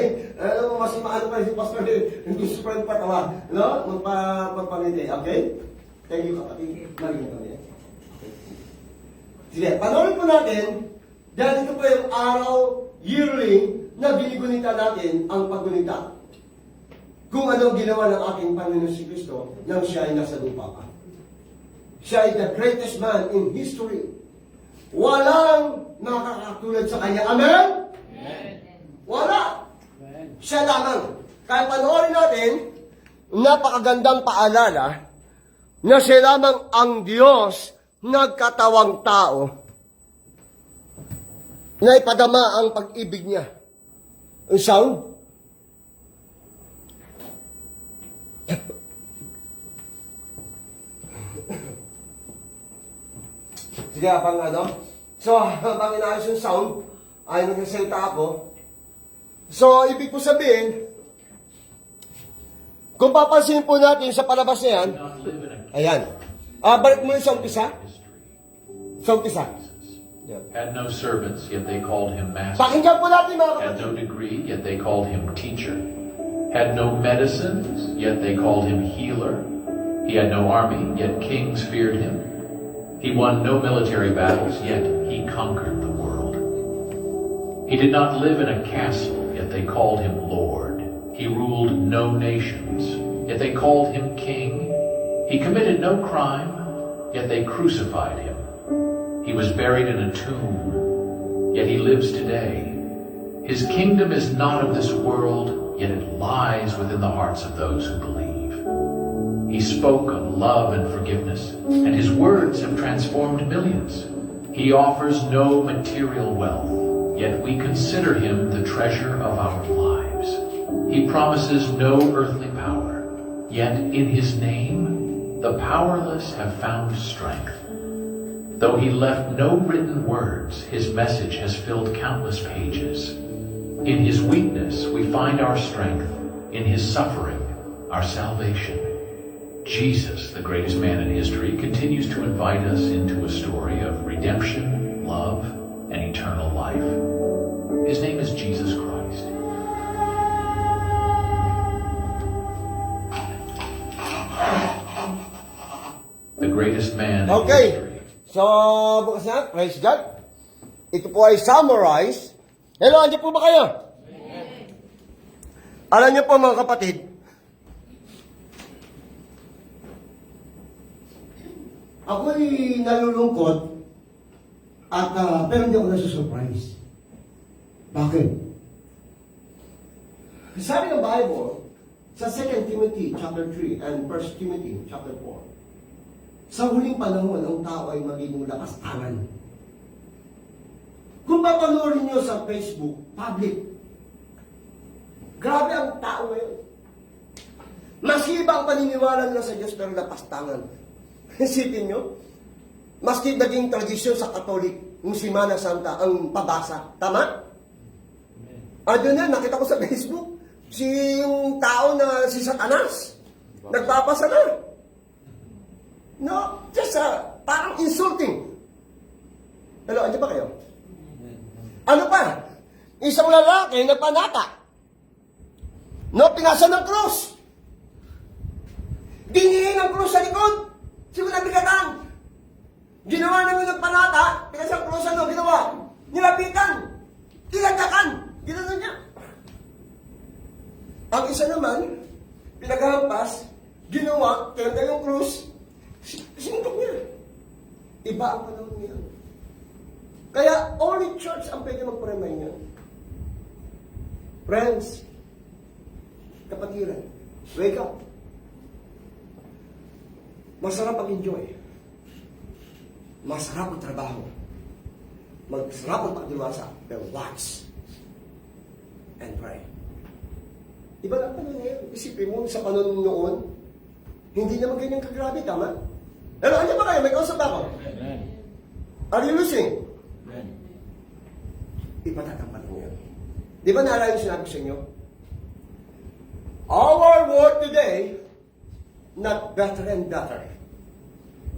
Mas maano pa si Pastor, gusto pa rin patawa. No? Magpapangiti. Okay? Thank you, kapatid. Maraming kami. Sige, panoorin po natin, dahil ito po yung araw, yearly, na binigunita natin ang paggunita. Kung ano ginawa ng aking Panginoon si Kristo nang siya ay nasa lupa pa. Siya ay the greatest man in history. Walang nakakatulad sa kanya. Amen? Amen. Wala. Siya lamang. Kaya panoorin natin, napakagandang paalala na siya lamang ang Diyos nagkatawang tao na ipadama ang pag-ibig niya. Ang sound? Sige, habang ano? So, habang inaayos yung sound, ay nagsasalita ako. So, ibig ko sabihin, kung papansin po natin sa palabas na yan, ayan. Balik mo yung sa umpisa. Sa umpisa. Had no servants, yet they called him master. Pakinggan po natin mga Had kapatid. no degree, yet they called him teacher. Had no medicines, yet they called him healer. He had no army, yet kings feared him. He won no military battles, yet he conquered the world. He did not live in a castle, yet they called him Lord. He ruled no nations, yet they called him king. He committed no crime, yet they crucified him. He was buried in a tomb, yet he lives today. His kingdom is not of this world, yet it lies within the hearts of those who believe. He spoke of love and forgiveness, and his words have transformed millions. He offers no material wealth, yet we consider him the treasure of our lives. He promises no earthly power, yet in his name the powerless have found strength. Though he left no written words, his message has filled countless pages. In his weakness we find our strength, in his suffering our salvation. Jesus, the greatest man in history, continues to invite us into a story of redemption, love, and eternal life. His name is Jesus Christ. The greatest man in Okay. history. So, bukas na. Praise God. Ito po ay summarize. Hello, andyan po ba kayo? Alam niyo po mga kapatid, ako'y nalulungkot at pero hindi ako nasusurprise. Bakit? Sabi ng Bible, sa 2 Timothy chapter 3 and 1 Timothy chapter 4, sa huling panahon, ang tao ay magiging lakas-tangan. Kung papanoorin nyo sa Facebook, public, grabe ang tao ngayon. Masiba ang paniniwala nila sa Diyos pero lapas-tangan. Isipin nyo, maski naging tradisyon sa Katolik, yung Simana Santa, ang pabasa. Tama? Doon na, nakita ko sa Facebook, yung tao na si Satanas, nagbabasa na. No, just parang insulting. Hello, andyan ba kayo? Ano pa? Isang lalaki nagpanata. No, pinasa ng krus. Dinihin ang krus sa likod. Siguro nabigatan. Ginawa namin ng panata, pinasa ang krus, ano, ginawa? Nilapitan. Tinagdakan. Ginawa niya. Ang isa naman, pinaghampas, ginawa, tinagdag yung krus, sinuntok niya. Iba ang panahon niya. Kaya only church ang pwede magparamay niya. Friends, kapatiran, wake up. Masarap ang enjoy. Masarap ang trabaho. Masarap ang pagdiwasa. Pero watch and pray. Iba lang panahon ngayon. Isipin mo, sa panahon noon, hindi naman ganyan kagrabe, tama? Pero ano ba kayo? May kausap ako. Are you listening? Ipatatapat mo yan. Di ba naalala yung sinabi ko sa inyo? Our world today, not better and better.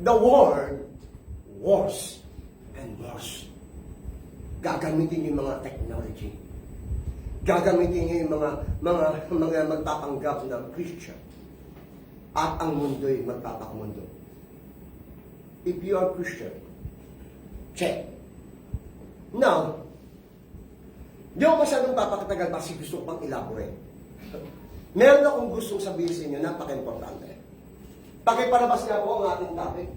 The world, worse and worse. Gagamitin yung mga technology. Gagamitin niya yung mga magpapanggap ng Christian. At ang mundo'y magpapakamundo. If you are Christian, check. Now, di ako masyadong papakatagal kasi gusto ko pang elaborate. Meron akong gustong sabihin sa inyo, napaka-importante. Pakipalabas nga po ang ating topic.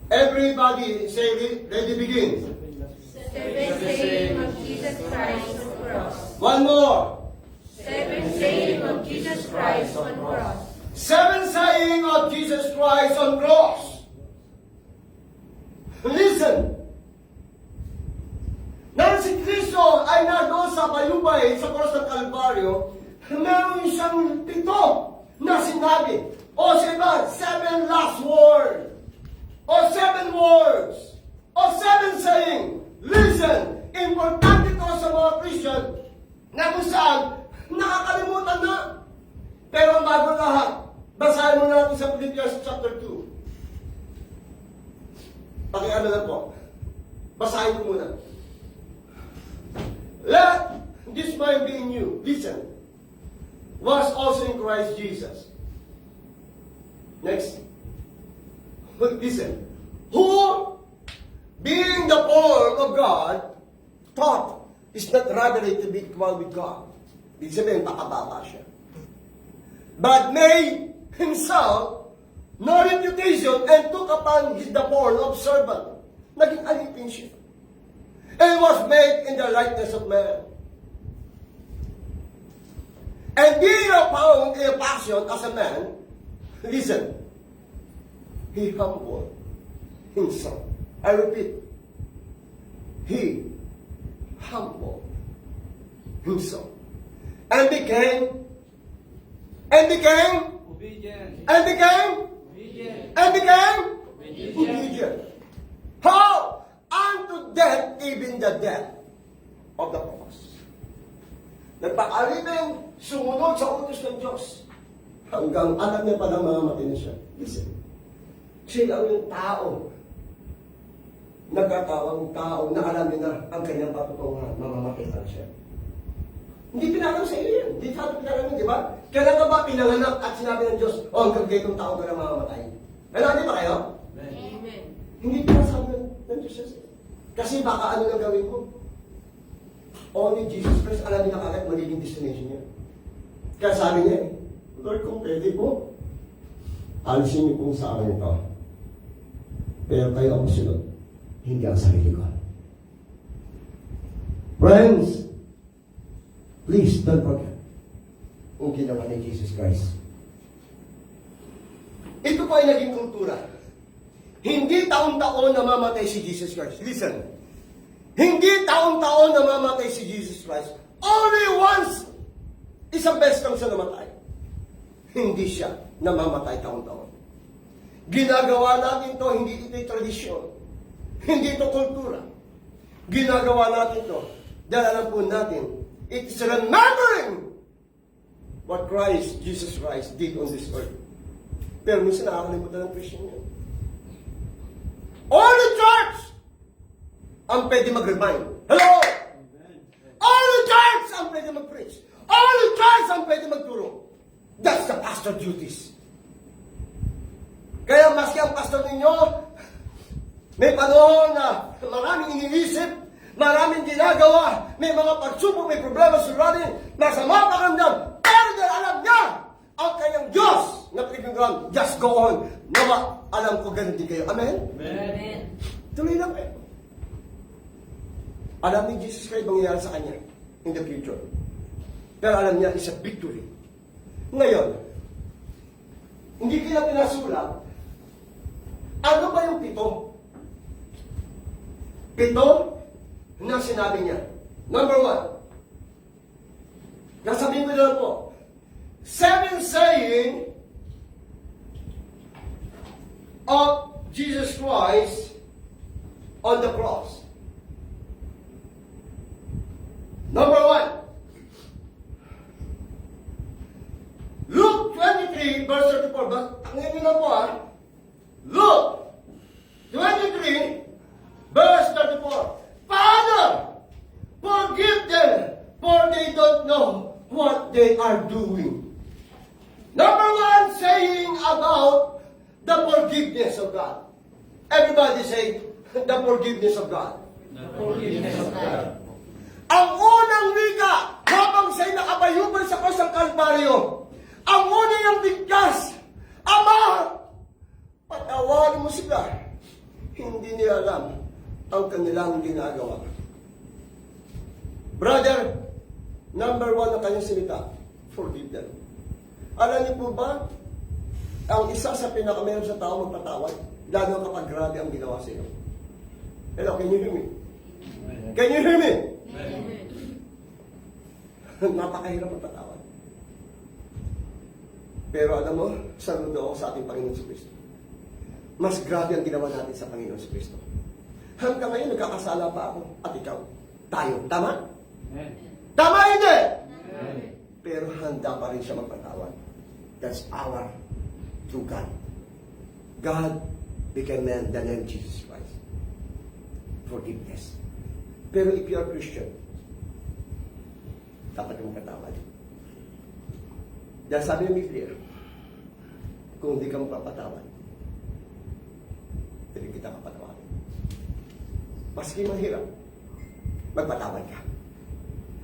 Everybody say, ready, begin. Seven saying of Jesus Christ on cross. One more. Seven saying of Jesus Christ on cross. Seven saying of Jesus Christ on cross. Listen. Nang si Kristo ay nandoon sa bayubay sa cross ng Kalbaryo, meron siyang 7 na sinabi. O siya 7 last words. O 7 words. O 7 saying. Listen. Importante to saan, nakakalimutan na. Pero ang bago lahat, basahin mo natin sa Philippians chapter 2. Pakiano lang po. Basahin ko muna. Let this mind be in you. Listen. Was also in Christ Jesus. Next. Listen. Who, being the form of God, thought is not robbery to be equal with God. Ibig sabihin, pakababa siya. But made himself no reputation and took upon his the form of servant. Naging alipin siya. And was made in the likeness of man. And being found in a passion as a man, listen, he humbled himself. I repeat, he humbled himself. And became Obedient. obedient. How? Unto death, even the death of the cross. Nagpakalibing sumunod sa utos ng Diyos. Hanggang anak niya pa ng mamamatay na siya. Listen. Siya ang yung tao. Nagkatawang tao na alam niya na ang kanyang patutunguhan. Mamamatay na siya. Hindi pinalam sa iyo yan. Hindi sa atin pinalam, di ba? Kailan ka ba pinanganak at sinabi ng Diyos, hanggang ganitong tao ka na mamamatay? Ano, di ba kayo? Amen. Hindi pinasabi ng Diyos yan. Kasi baka ano lang gawin ko? Only Jesus Christ, alam niya kagad magiging destination niya. Kaya sabi niya, Lord, kung pwede po, alisin niyo pong sa akin ito. Pero kayo ang sunod, hindi ang sarili ko. Friends, please don't forget ang ginawa ni Jesus Christ. Ito po ay naging kultura. Hindi taon-taon namamatay si Jesus Christ. Listen. Hindi taon-taon namamatay si Jesus Christ. Only once. Isang beses lang siya namatay. Hindi siya namamatay taon-taon. Ginagawa natin to, hindi ito'y tradisyon. Hindi ito kultura. Ginagawa natin to dahil alam po natin, it is remembering what Christ, Jesus Christ, did on this earth. Pero minsan nakakalimutan ng Christian yun. Only church ang pwede mag-remind. Hello! Only church ang pwede mag-preach. Only church ang pwede magturo. That's the pastor duties. Kaya maski ang pastor ninyo, may panahon na maraming iniisip, maraming ginagawa, may mga pagsubok, may problema surrounding, masama pakiramdam, pero dahil alam niya ang kanyang Diyos na pinagagawa, just go on. Nawa, alam ko ganun din kayo. Amen? Amen. Tuloy lang kayo. Alam ni Jesus Christ mangyayari sa kanya in the future. Pero alam niya, it's a victory. Ngayon, hindi kaya pinasulat, ano ba yung 7? 7 na sinabi niya. Number 1. Nasabihin ko na lang po. 7 saying of Jesus Christ on the cross. Number 1. Luke 23, verse 34. Ngayon na po Luke 23, verse 34. Father, forgive them, for they don't know what they are doing. Number 1, saying about the forgiveness of God. Everybody say, the forgiveness of God. Ang unang wika, habang siya'y nakabayubay sa krus ng Kalbaryo, ang unang niyang bigkas, Ama, patawarin mo sila. Hindi nila alam ang kanilang ginagawa. Brother, number 1 ang kanyang salita, forgive them. Alam niyo po ba, ang isa sa pinakameron sa tao magpatawad, lalo kapag grabe ang ginawa sa iyo. Hello, can you hear me? Can you hear me? Napakahirap magpatawad. Pero alam mo, saludo ako sa ating Panginoon sa Kristo. Mas grabe ang ginawa natin sa Panginoon sa Kristo. Hanggang ngayon, nagkakasala pa ako at ikaw. Tayo. Tama? Tama hindi? Pero handa pa rin siya magpatawad. That's our true God. God became man, the name Jesus Christ. Forgiveness. Pero if you are Christian, dapat mong patawad. Dahil sabi ng Biblia, kung hindi ka magpapatawad, hindi kita kapatawarin. Maski mahirap, magpatawad ka.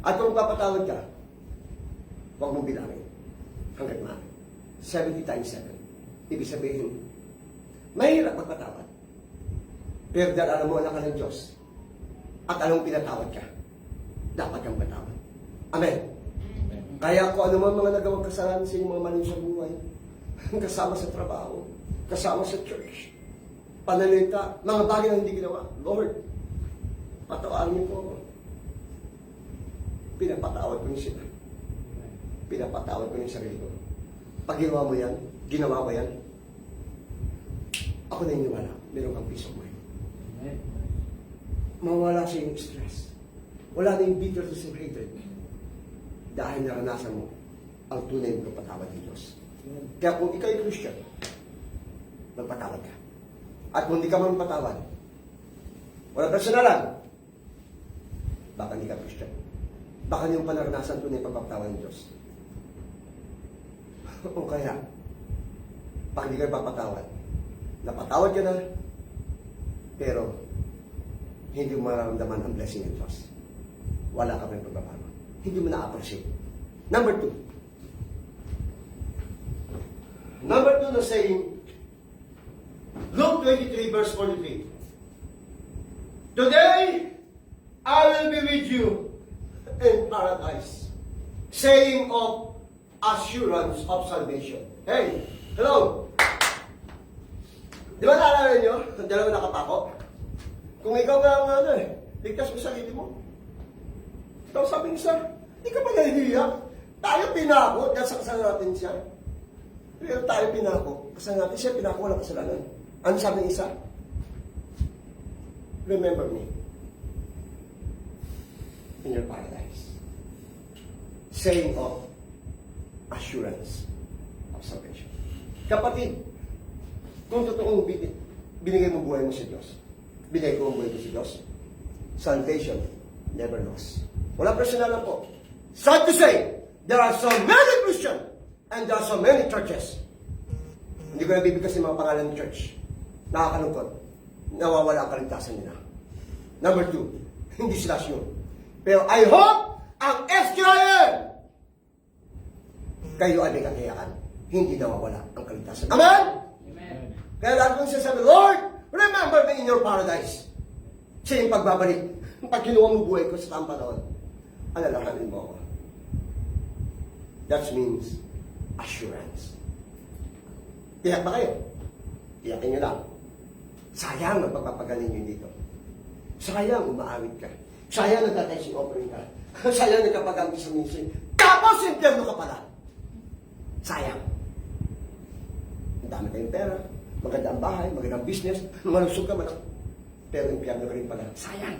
At kung magpapatawad ka, huwag mong bilangin hanggat maaari. 70 times 7. Ibig sabihin, mahirap magpatawad. Pero dahil alam mo anak ka ng Diyos, at alam mo pinatawad ka, dapat kang patawad. Amen. Kaya kung ano man mga nagawang kasalanan sa inyong mga mali sa buhay, kasama sa trabaho, kasama sa church, panalita, mga bagay na hindi ginawa, Lord, patawarin niyo po ako. Pinapatawad ko niyo sila. Pinapatawad ko yung sarili ko. Pag ginawa mo yan, ginawa ko yan, ako na iniwala, meron kang peace of mind. Mawala sa yung stress. Wala na yung bitterness and hatred. Dahil naranasan mo ang tunay ng patawad ng Diyos. Kaya kung ikaw ay Christian, magpatawad ka. At kung hindi ka man patawad, wala personalan, baka hindi ka Christian. Baka hindi mo pa naranasan tunay ng pagpapatawad ng Diyos. O kaya, pag hindi ka papatawad, napatawad ka na, pero hindi mo mararamdaman ang blessing ng Diyos. Wala ka rin pagbabago. Hindi mo na-appreciate. Number 2. Number 2 na saying, Luke 23 verse 43. Today, I will be with you in paradise. Saying of assurance of salvation. Hey, hello! Di ba naalala nyo? Ang dalawa nakapako? Kung ikaw nga ligtas mo sarili mo. Ikaw sabi niya, di ka pa nahihiyak. Tayo pinako, dahil sa kasalanan natin siya. Pero tayo pinako, kasalanan natin siya, pinako walang kasalanan. Ano sabi ng isa? Remember me in your paradise. Saying of assurance of salvation. Kapatid, kung totoong binigay mo buhay mo sa Diyos, binigay ko ang buhay ko sa Diyos, salvation never lost. Wala personalan po. Sad to say, there are so many Christians and there are so many churches. Hindi ko nabibigkas yung mga pangalan ng church. Nakakalungkot. Nawawala ang kaligtasan nila. Number 2, hindi sila sure. Pero I hope ang SQIL kayo ay may kakayakan. Hindi nawawala ang kaligtasan. Amen? Amen. Kaya lahat kong sinasabi, Lord, remember me in your paradise. Siya yung pagbabalik. Pag kinuha mo buhay ko sa tamang panahon, alalahanin mo ako. That means assurance. Tiyak ba kayo? Tiyakin nyo lang. Sayang ang pagpapagaling nyo dito. Sayang umaawit ka. Sayang nagtatensing offering ka. Sayang nagkapagamit sa mission. Tapos impyerno ka pala. Sayang. Ang dami kayong pera, magandang bahay, magandang business, malusog ka man. Pero impyerno ka rin pala. Sayang.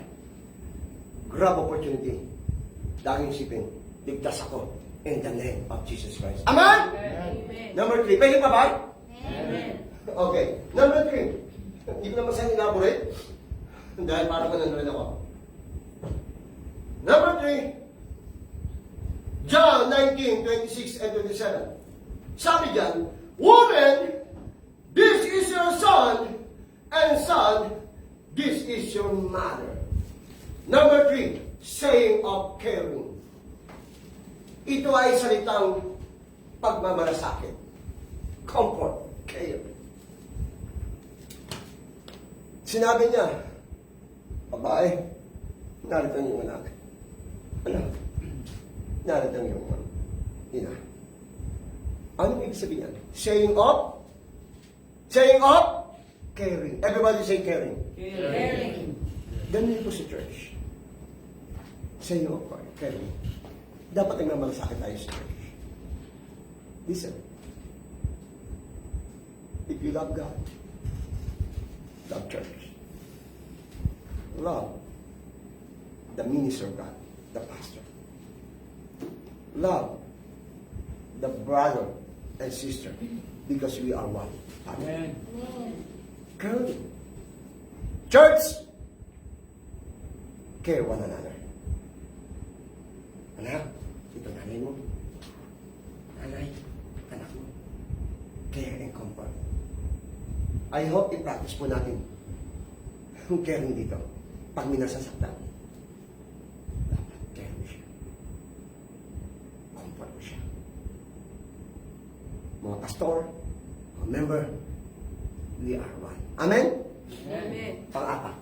Grab opportunity. Laging isipin, ligtas ako in the name of Jesus Christ. Amen? Amen. Number 3. Pwede pa ba? Amen. Okay. Number 3. Hindi ko naman sa'yo elaborate. Dahil parang ko nanonood ako. Number 3. John 19:26 and 27. Sabi diyan, woman, this is your son, and son, this is your mother. Number 3, saying of caring. Ito ay salitang pagmamalasakit. Comfort, care. Sinabi niya, babae, narito ang iyong anak. Anak, narito ang iyong ina. Ano ibig sabihin yan? Saying of caring. Everybody say caring. Caring. Ganun po sa church. Saying of caring. Dapat nagmamalasakit tayo sa church. Listen. If you love God, love church. Love the minister of God, the pastor. love the brother and sister because we are one. Amen. Good. Church, care one another. Anak, ito nanay mo. Nanay, anak mo. Care and comfort. I hope i-practice po natin yung caring dito. Pag may nasasaktan, dapat care mo siya. Comfort mo siya. Mga pastor, mga member, we are one. Amen? Amen. Pang-apat.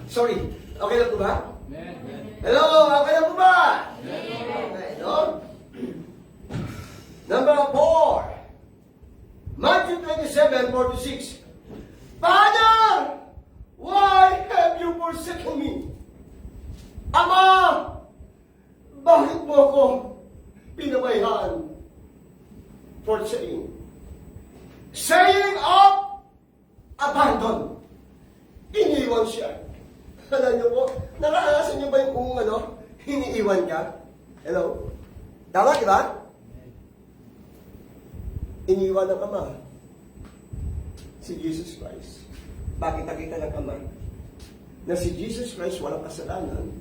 Sorry, okay lang po ba? Hello, okay lang po ba? Okay, no? Number 4. Matthew 27:46. Father, why have you forsaken me? Ama, bakit mo ako pinabayaan? Forsaking. Saying of abandon. Iniwan siya. Alam niyo po, naranasan niyo ba yung kung hiniiwan ka? Hello? Tama, di ba? Iniwan ng Ama. Si Jesus Christ. Pakita-kita ng Ama na si Jesus Christ walang kasalanan.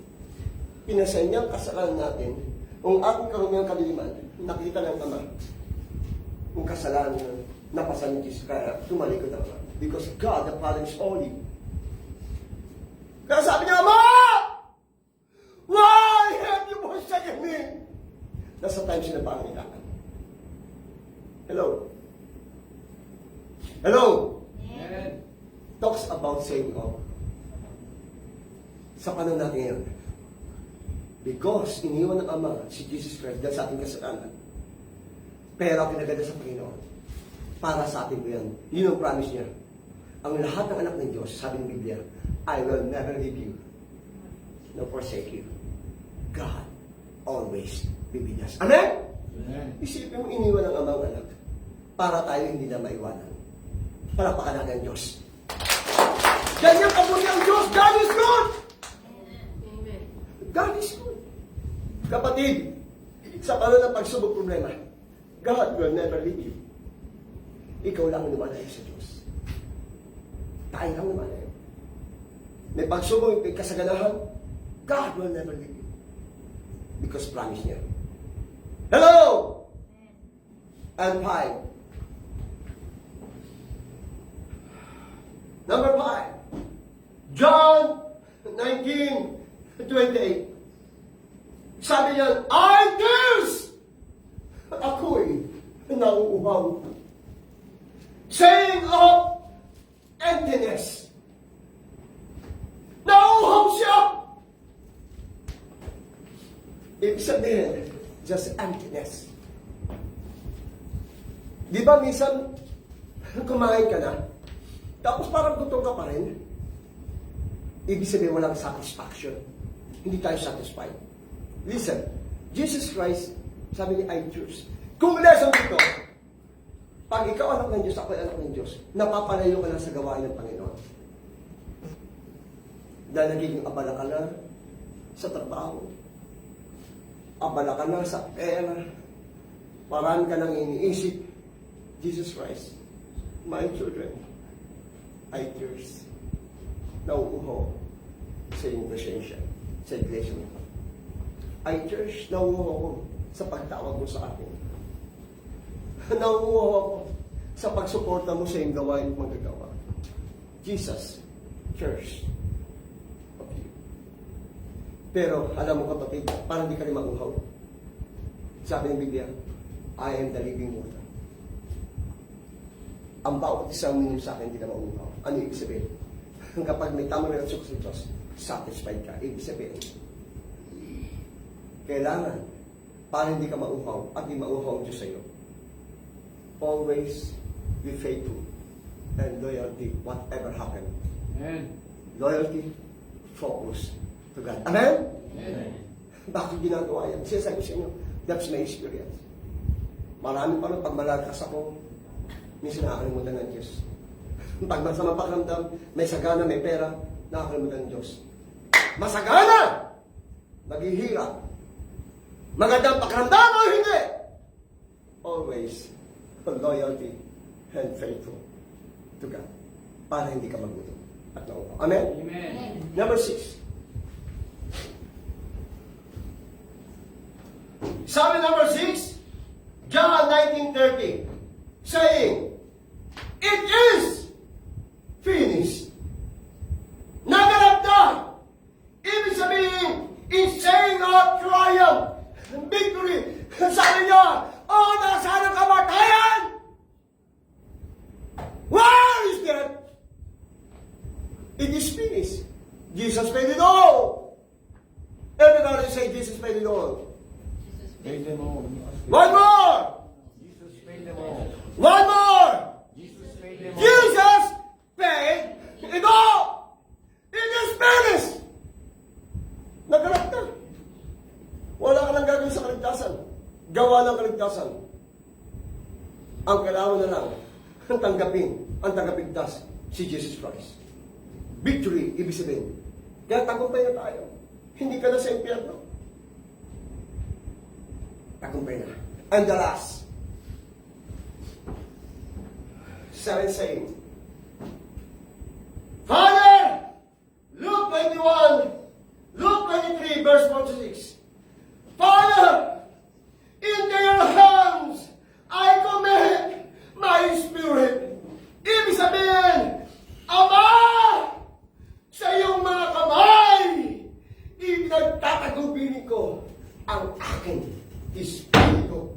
Pinasay niya ang kasalanan natin. Kung ating karumihang kaliliman, nakita ng Ama. Kung kasalanan na napasa ni Jesus, kaya tumalikod ang Ama. Because God the Father is holy. Kaya sabi niya, Ama! Why have you forsaken me? Nasa time siya na pangangailangan. Hello? Hello? Talks about saying of. Sa panahon natin ngayon. Because iniwan ng Ama si Jesus Christ dahil sa ating kasalanan. Pero kinaganda sa Panginoon. Para sa atin ko yan. Yun ang promise niya. Ang lahat ng anak ng Diyos, sabi ng Biblia, I will never leave you, nor forsake you. God always be with us. Amen? Isipin mo, iniwan ng Amang anak para tayo hindi na maiwanan. Palapakan natin ang Diyos. Ganyan kabuti ang Diyos. God is good! Amen. God is good. Kapatid, sa panahon ng pagsubok problema, God will never leave you. Ikaw lang ang lumalayo sa Diyos. Tayo lang lumalayo. May pagsubok, may kasaganahan, God will never leave you. Because promise niya. Hello! And 5. Number 5. John 19:28. Sabi niya, I thirst! Ako'y nauuhaw. Saying of emptiness. Nauuhaw siya! Ibig sabihin, just emptiness. Di ba minsan, kumain ka na, tapos parang gutom ka pa rin? Ibig sabihin, walang satisfaction. Hindi tayo satisfied. Listen, Jesus Christ, sabi ni I thirst. Kung lesson dito, pag ikaw anak ng Diyos, ako'y anak ng Diyos, napapalayo ka na sa gawain ng Panginoon. Dahil nagiging abala ka na sa trabaho, abala ka na sa pera, parang ka nang iniisip, Jesus Christ, my children, I thirst. Nauuho sa iyong presensya, sa iglesia mo. I thirst, nauuho ko sa pagtawag mo sa akin. Nauuho ako sa pagsuporta mo sa iyong gawain mong magagawa. Jesus, church of you. Pero, alam mo kapatid, parang di ka rin mauhaw. Sabi ng Biblia, I am the living water. Ang bawat isang minum sa akin, hindi na mauhaw. Ano ibig sabihin? Kapag may tamang relasyon sa Diyos, satisfied ka. Ibig sabihin, kailangan, para hindi ka mauhaw, at di mauhaw ang Diyos sa iyo, always be faithful and loyalty, whatever happen. Amen. Loyalty, focus to God. Amen? Amen. Bakit ginagawa yan? Sinasabi ko sa inyo, that's my experience. Marami pa rin, pag malakas ako, minsan nakakalimutan ng Diyos. Pag masama pakiramdam, may sagana, may pera, nakakalimutan ng Diyos. Masagana! Maghihirap. Magandang pakiramdam o hindi? Always loyalty and faithful to God. Para hindi ka magutom at nauupaw. Amen? Amen. Number 6. Sabi number 6, John 19:30, saying, it is finished. Naganap na! Ibig sabihin, it's saying of triumph, victory. Sabi niya, nasa ng kamatayan! Where is that? It is finished. Jesus paid it all. Everybody say, Jesus paid it all. Paid them all. One more! Jesus paid them all. One more! Jesus paid them all. Jesus paid it all! It is finished! Naganap na. Wala ka nang gagawin sa kaligtasan. Gawa ng kaligtasan. Ang kailangan na lang, ang tagapigtas, si Jesus Christ. Victory, ibig sabihin. Kaya tagumpay na tayo. Hindi ka na sa impyerno. Tagumpay na. And the last, 7 saying, Father, Luke 21, Luke 23, verse 46. Father, into your hands I commit my spirit. Ibig sabihin, Ama, sa iyong mga kamay, ipinagtatagubilin ko ang aking espiritu.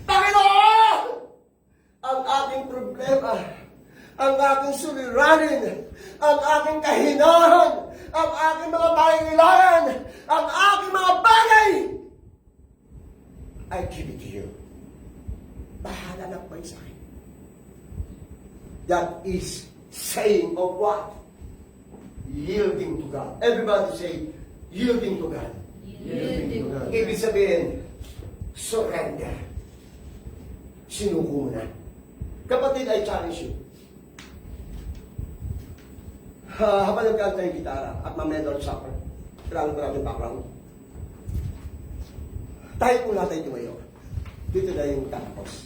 Panginoon, ang aking problema, ang aking suliranin, ang aking kahinahan, ang aking mga pangangailangan, ang aking mga bagay, I give it to you. Bahala na kayo sa akin. That is saying of what? Yielding to God. Everybody say, yielding to God. Yielding to God. Ibig sabihin, surrender. Sinuko mo na. Kapatid, I challenge you. Habang nagkanta yung gitara at mamaya Lord Supper, kailangan ko natin background. Tayo po natin tumayo. Dito na yung tapos.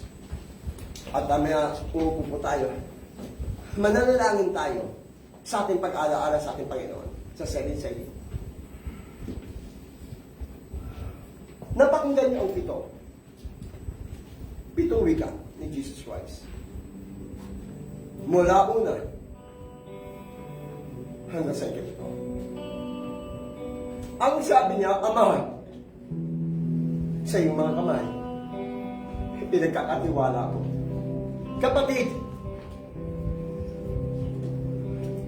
At mamaya umupo po tayo. Mananalangin tayo sa ating pag-alaala sa ating Panginoon. Sa selin-selin. Napakinggan niyo ang pitong wika ni Jesus Christ. Mula una hanggang sa ito. Ang sabi niya, Ama, sa iyong mga kamay, pinagkakatiwala ko. Kapatid,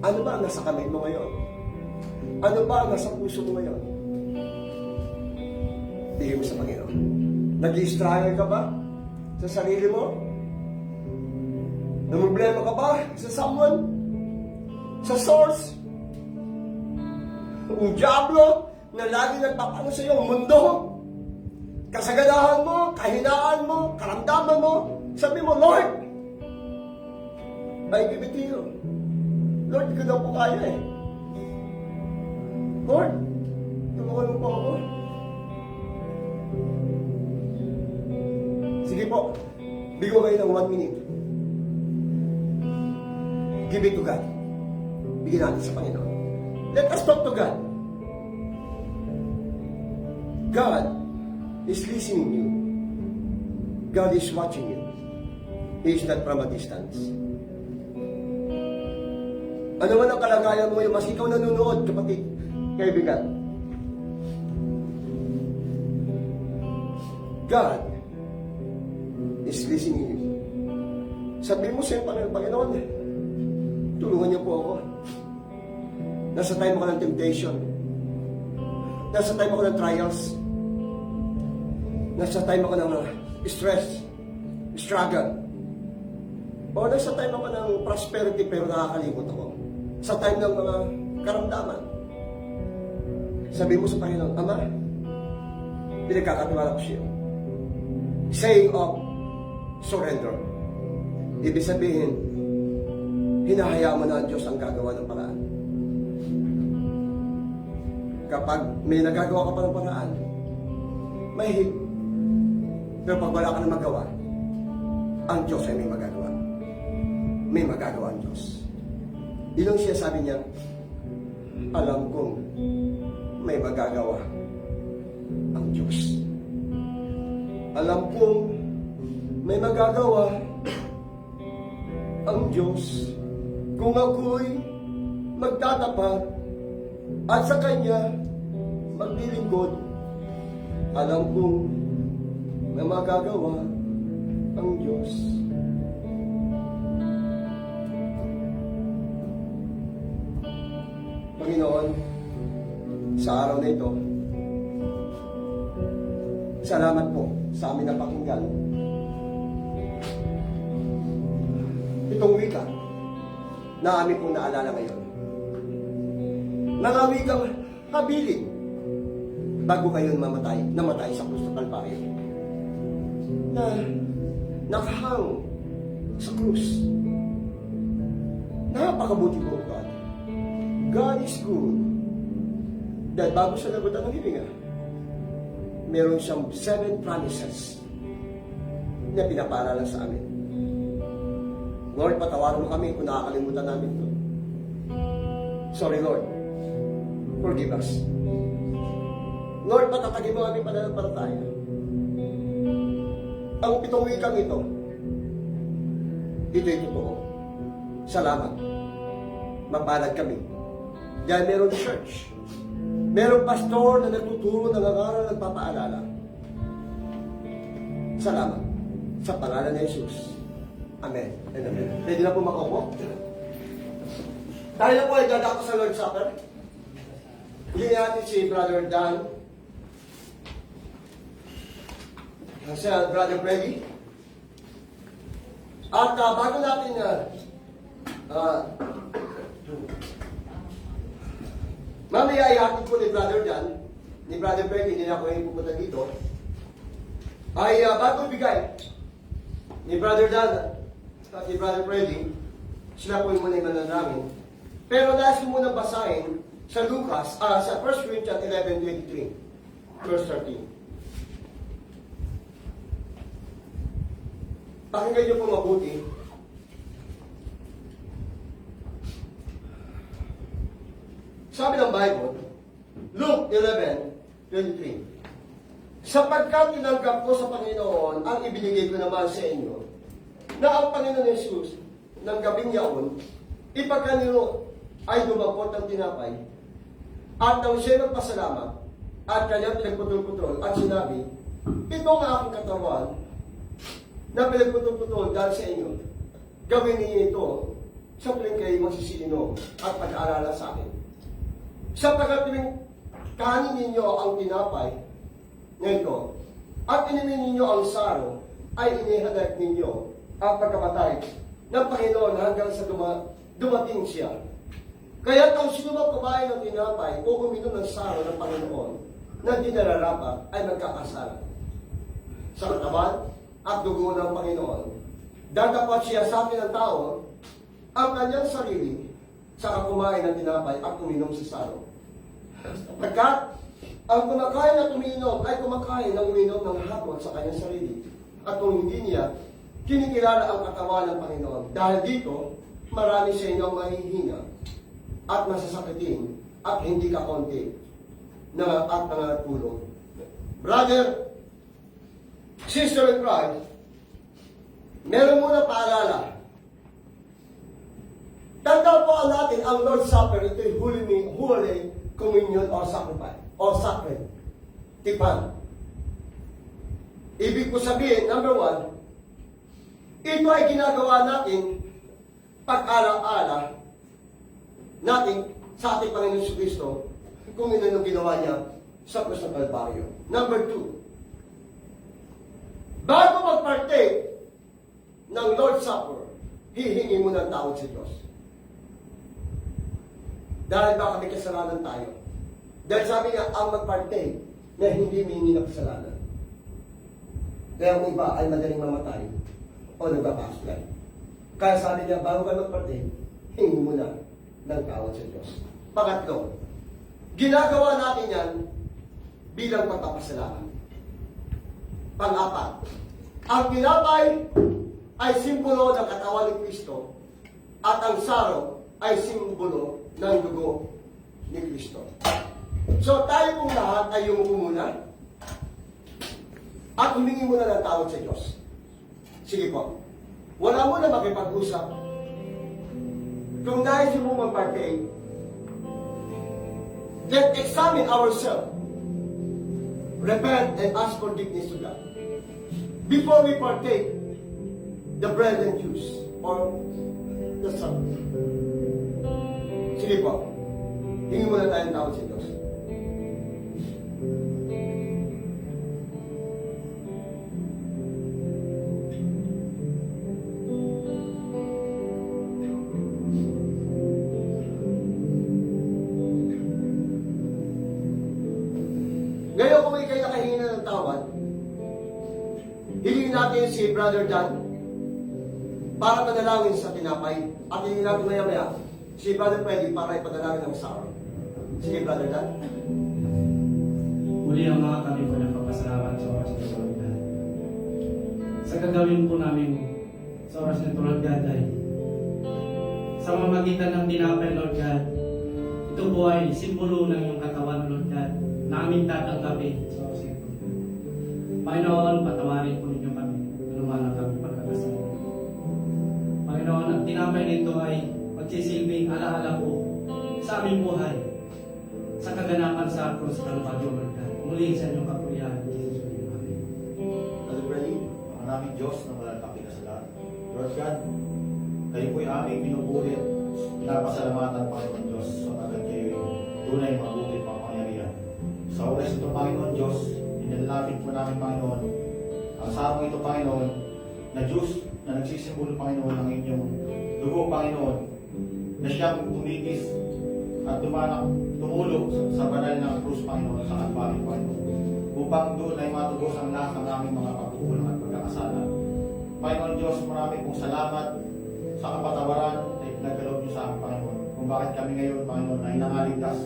ano ba ang nasa kamay mo ngayon? Ano ba ang nasa puso mo ngayon? Bigay mo sa Panginoon. Nag-i-struggle ka ba sa sarili mo? Namumblema ka ba sa someone? Sa source? Ang diablo na lagi nagpapano sa iyo, ang mundo? Kasaganahan mo, kahinaan mo, karamdaman mo, sabi mo, Lord, I give it to you. Lord, hindi ko na po kaya eh. Lord, tulungan mo po ako. Sige po, bigyan kayo ng 1 minute. Give it to God. Bigyan natin sa Panginoon. Let us talk to God. God is listening to you. God is watching you. He is not from a distance. Ano man ang kalagayan mo, mas ikaw nanonood, kapatid, kaibigan. God is listening to you. Sabi mo sa Panginoon, tulungan niyo po ako. Nasa time ako ng temptation. Nasa time ako ng trials. Nasa time ako ng stress, struggle. O nasa time ako ng prosperity pero nakakalimot ako. Sa time ng mga karamdaman. Sabi mo sa Panginoon, Ama, pinagkakatiwala ko siya. Saying of surrender. Ibig sabihin, hinahayaan mo na ang Diyos ang gagawa ng paraan. Kapag may nagagawa ka pa ng paraan, mahigit. Pero pag wala ka na magawa, ang Diyos ay may magagawa. May magagawa ang Diyos. Yun ang siya sabi niya, alam kong may magagawa ang Diyos. Alam kong may magagawa ang Diyos kung ako'y magtatapat at sa Kanya maglilingkod. Alam kong may magagawa ang Diyos. Panginoon, sa araw na ito, salamat po sa amin na pakinggan. Itong wika na amin pong naalala ngayon. Nangawikang habilin bago kayo namatay sa krus ng Kalbaryo. Na nakahang sa krus. Napakabuti po God. God is good. Dahil bago siya nagutan ng hilinga, meron siyang 7 promises na pinapaaralan sa amin. Lord, patawarin mo kami kung nakakalimutan namin ito. Sorry, Lord. Forgive us. Lord, patatagin mo kami pananampalataya. Ang 7 wikang ito'y totoo. Salamat. Mapalad kami. Dahil meron church. Merong pastor na nagtuturo, nangangaral, nagpapaalala. Salamat. Sa pangalan ni Jesus. Amen. And amen. Pwede na po makaupo. Tayo na po ay dadako sa Lord's Supper. Hingin natin si Brother Dan. Si Brother Freddy. At bago natin mamaya ihatid po ni Brother Dan, ni Brother Freddy, hindi na ako yung pupunta dito, ay bago ibigay ni Brother Dan at ni Brother Freddy, sila po yung muna yung mananangin. Pero nais ko muna basahin sa Lucas, sa 1 Corinthians 11:23, verse 13. Pakinggan niyo po mabuti. Sabi ng Bible, Luke 11:23, sapagkat tinanggap ko sa Panginoon ang ibinigay ko naman sa inyo, na ang Panginoon Jesus, ng gabing yaon, ipagkanino ay dumapot ng tinapay, at nang siya nagpasalamat, at kanyang pinagputol-putol, at sinabi, ito ang aking katawan, na pinagputol-putol dahil sa inyo. Gawin niyo ito, sa tuwing kayo magsisinom, at pag-aalala sa akin. Sapagkat tuwing kanin ninyo ang tinapay na ito, at inimin ninyo ang saro, ay inihanap ninyo ang pagkamatay ng Panginoon hanggang sa dumating siya. Kaya kung sino man kumain ng tinapay o uminom ng saro ng Panginoon na di nararapat ay magkakasala sa katawan at dugo ng Panginoon. Dadapat siya sa atin ng tao ang kanyang sarili sa kumain ng tinapay at uminom sa saro. Pagkat ang kumakain at uminom ay kumakain ng uminom ng hapon sa kanyang sarili. At kung hindi niya, kinikilala ang katawan ng Panginoon. Dahil dito, marami sa inyong mahihina at masasakitin at hindi ka konti na at nangatulong. Brother, sister in Christ, meron muna paalala. Tandaan natin ang Lord's Supper, ito'y Holy Communion or sacrifice, or sacred. Tipan. Ibig ko sabihin, number 1, ito ay ginagawa natin pag-ala-ala natin sa ating Panginoon Jesucristo kung ino yung ginawa niya sa krus ng Kalbaryo. Number 2, bago mag-partake ng Lord's Supper, hihingi mo ng tawad sa Diyos. Dahil baka may kasalanan tayo. Dahil sabi nga, ang mag-partake na hindi mingi ng kasalanan. Kaya ang iba ay madaling mamatay o nagpapaslay. Kaya sabi niya, bago ka mag-partake, hingi muna ng tawad sa Diyos. Pangatlo, ginagawa natin yan bilang pagpapasalamat. Pang-apat, ang tinapay ay simbolo ng katawan ni Kristo at ang saro ay simbolo ng dugo ni Kristo. So tayo pong lahat ay yumuko muna at humingi muna ng tawad sa Diyos. Sige po. Wala mo na makipag-usap. Kung nais mo mag-partake, then examine ourselves. Repent and ask forgiveness to God. Before we partake the bread and juice or the supper. Sige po. Hingi muna tayong tawad sa Diyos. Ngayon kung ikay nakahingi na ng tawad, hilingin natin si Brother Dan para panalangin sa tinapay. At hilingin natin maya-maya si Brother Freddy para ipadalangin ng saro. Sige, Brother Dan. Muli ang mga kami po nagpapasalamat sa oras nito, Lord God. Sa gagawin po namin sa oras nito, Lord God, ay sa mamagitan ng tinapay, Lord God, ito po ay simbolo ng iyong katawan, Lord God, na aming tatanggapin sa oras nito. Panginoon, patawarin po ninyo kami, anuman ang kami pagkakasala. Panginoon, ang tinapay nito ay magsisilbing alaala po sa aming buhay, sa kaganapan sa krus ng Kalbaryo, Lord God. Muli sa inyong kapurihan, Jesus, Amen. Brother Freddy. Ang aming Diyos na walang kapikasalan. Lord God, kayo po'y aming pinupulit. Pinapasalamatan, Panginoon Diyos, sapagkat kayo tunay mabuti mapangyarihan. Sa oras ito, Panginoon Diyos, inilapit po namin, Panginoon, ang sarong ito, Panginoon, na Diyos na nagsisimbolo, Panginoon, ng inyong dugo, Panginoon, na siyang tumigis at tumulog sa banal ng krus, Panginoon, sa Kalbaryo, Panginoon, upang doon ay matubos ang lahat ng aming mga pagkukulang at pagkakasala. Panginoon Diyos, marami pong salamat sa kapatawaran na ipinagkaloob niyo sa amin, Panginoon, kung bakit kami ngayon, Panginoon, ay nangaligtas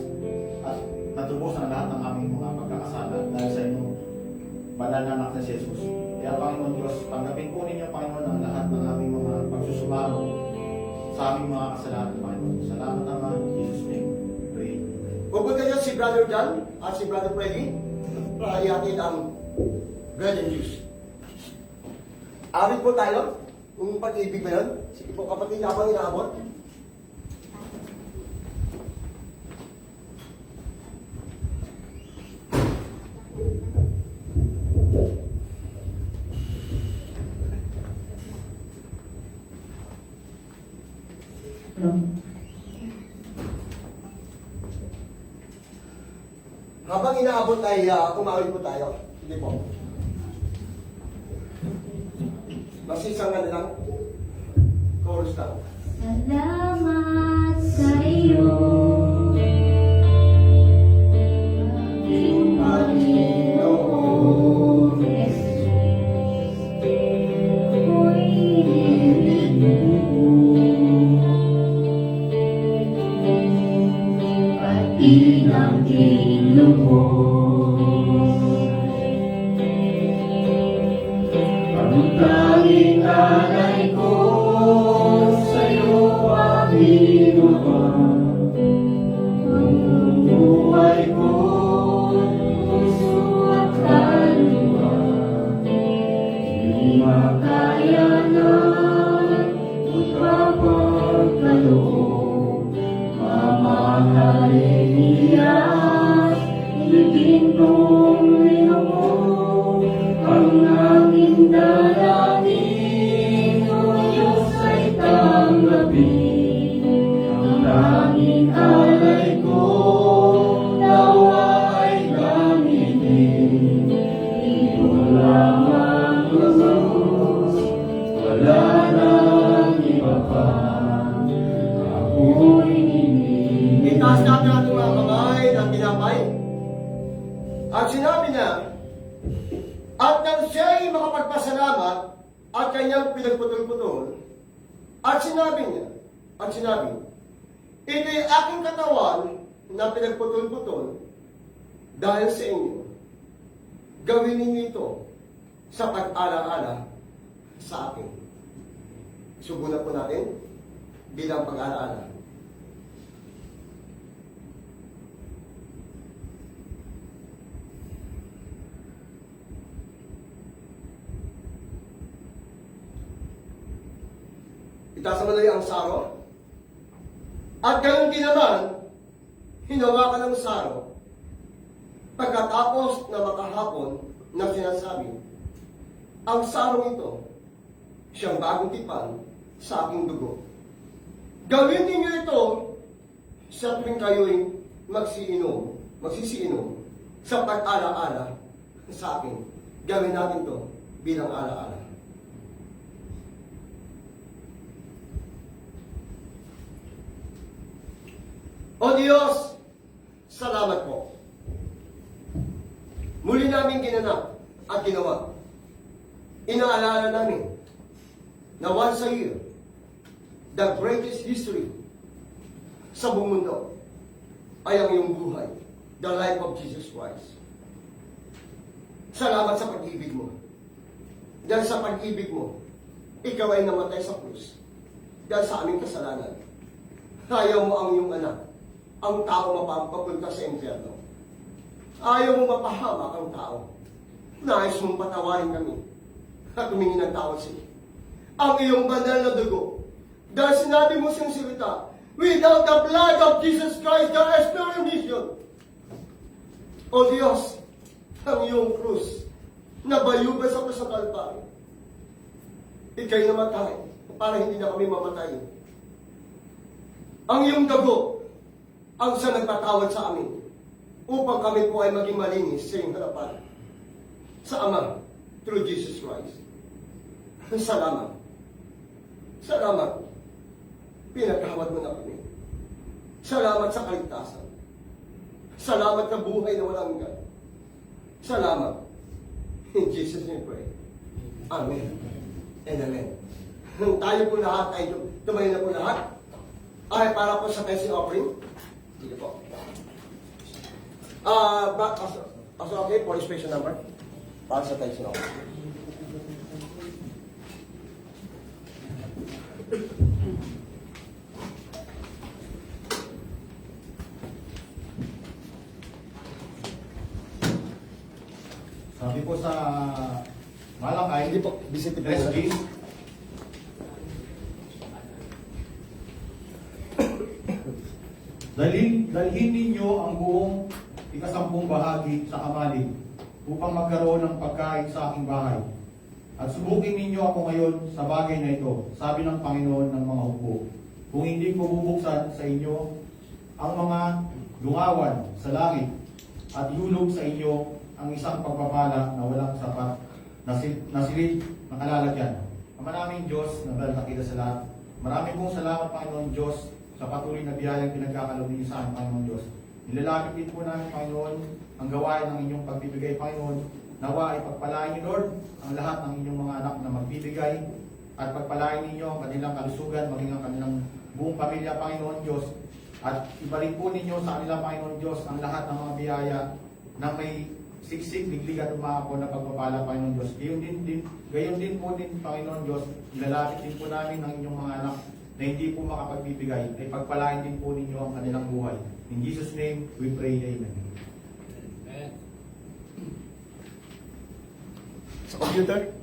at natubos ang lahat ng aming mga pagkakasala dahil sa inyong banal na anak na si Jesus. Kaya, Panginoon Diyos, tanggapin po ninyo, Panginoon, ang lahat ng aming mga pagsusumamo sa aming mga kasalanan, Panginoon. Salamat naman, Jesus' name. Pray. Pupunta niyo si Brother Dan at si Brother Freddy para ihatid ang bread and juice. Awit po tayo. Kung pag-ibig ba yun? Sige po kapatid, habang inaabot. Habang inaabot ay kumawin po tayo. Hindi po. Masisang ka lang. Chorus lang. Salamat sa iyo, aking Panginoon Jesus. Ako'y ibig mo at inang kinubos. Ang tanging alay ko sa'yo, aking Ama. Ang buhay ko, puso at kaluluwa, di makaya na magpapagkaloob. Mamahalin niyas, ibigintong mo ang aming dalangin, o Diyos ay tanggapin. Ang tanging alay ko, nawa ay gamitin. Ito lamang, Jesus, wala nang iba pa. Ako'y ibig. Itaas natin ating mga kamay ng tinapay. At sinabi niya, at nang siya'y makapagpasalamat at kanyang pinagputol-putol, at sinabi niya, At sinabi, ito'y aking katawan na pinagputol-putol dahil sa inyo. Gawin ninyo ito sa pag-alaala sa akin. Subunan po natin bilang pag-alaala. Itaas mo ang saro. At gayon din naman, hinawakan ng saro. Pagkatapos na makahapon na sinasabi, ang sarong ito, siyang bagong tipan sa aking dugo. Gawin ninyo ito sa tuwing kayo'y magsisiinom sa pag-alaala sa akin. Gawin natin ito bilang alaala. O Diyos, salamat po. Muli namin ginanap at ginawa. Inaalala namin na once a year, the greatest history sa buong mundo ay ang iyong buhay, the life of Jesus Christ. Salamat sa pag-ibig mo. Dahil sa pag-ibig mo, ikaw ay namatay sa krus. Dahil sa aming kasalanan, ayaw mo ang iyong anak, ang tao mapapunta sa impyerno. Ayaw mo mapahamak ang tao. Nais mong patawarin kami at tumingin ng tawad sa iyo. Ang iyong banal na dugo. Dahil sinabi mo siyang salita, without the blood of Jesus Christ, there is no remission. O Diyos, ang iyong krus na bayubay sa krus ng Kalbaryo. Ika'y namatay para hindi na kami mamatay. Ang iyong dugo ang siya nagpatawad sa amin upang kami po ay maging malinis sa iyong harapan sa Ama through Jesus Christ. Salamat. Salamat. Pinatawad mo na kami. Salamat sa kaligtasan. Salamat na buhay na walang hanggan. Salamat. In Jesus' name pray. Amen. And amen. Tayo po lahat ay tumayo na po lahat. Ay para po sa blessing offering. Dito po. Okay, police station number. Para sa blessing offering. Sabi po sa Malakay, Hindi po, visit po. SG, dalhin ninyo ang buong ikasampung bahagi sa kamalig upang magkaroon ng pagkain sa aking bahay. At subukin ninyo ako ngayon sa bagay na ito, sabi ng Panginoon ng mga hukbo. Kung hindi ko bubuksan sa inyo ang mga lungawan sa langit at yulog sa inyo ang isang pagpapala na walang sapat na silid na kalalagyan. Ama naming Diyos, na nakakita sa lahat. Maraming pong salamat, Panginoon Diyos, sa patuloy na biyayang pinagkakaloob ninyo sa amin, Panginoon Diyos. Nilalapit din po namin, Panginoon, ang gawain ng inyong pagbibigay, Panginoon. Nawa ay pagpalain niyo, Lord, ang lahat ng inyong mga anak na magbibigay at pagpalain ninyo ang kanilang kalusugan, maging ang kanilang buong pamilya, Panginoon Diyos. At ibalik po ninyo sa kanila, Panginoon Diyos, ang lahat ng mga biyaya na may siksik, liglig at umaako na pagpapala, Panginoon Diyos. Gayon din po din, Panginoon Diyos, ilalapit din po namin ng inyong mga anak na hindi po makapagbibigay, ay pagpalain din po ninyo ang kanilang buhay. In Jesus' name, we pray, Amen. Sa computer?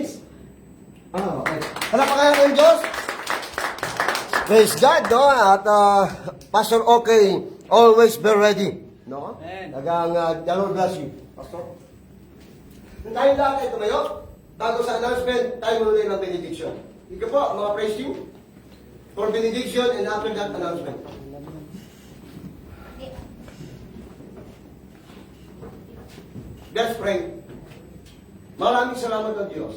Miss? Okay. Palapakan ng Diyos. Praise God, no? At Pastor Okay, always be ready. No? Amen. The Lord bless you. Pastor? Tayo lahat ay tumayo. Bago sa announcement, tayo muna ng benediction. Ika po, mga praise team, for benediction and after that announcement. Let's pray. Maraming salamat ng Diyos.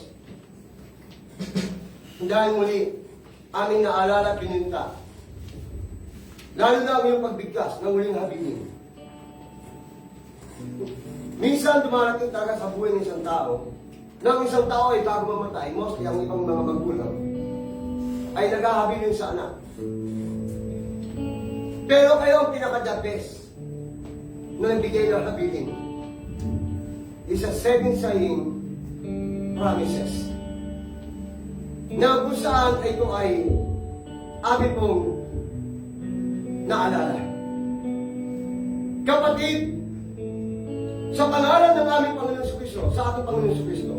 Dahil muli, aming naalala at pininta. Lalo na ang iyong pagbigkas ng muling habilin. Minsan dumarating talaga sa buhay ng isang tao, na ang isang tao ay bago mamatay, mostly ang ibang mga magulang, ay naghahabilin sa anak. Pero kayo ang pinaka-the best na nagbigay ng habilin. Isa 7 saying promises. Na kung saan ito ay amin pong naalala. Kapatid, sa pangalan ng aming Panginoon Jesucristo, sa ating Panginoon Jesucristo,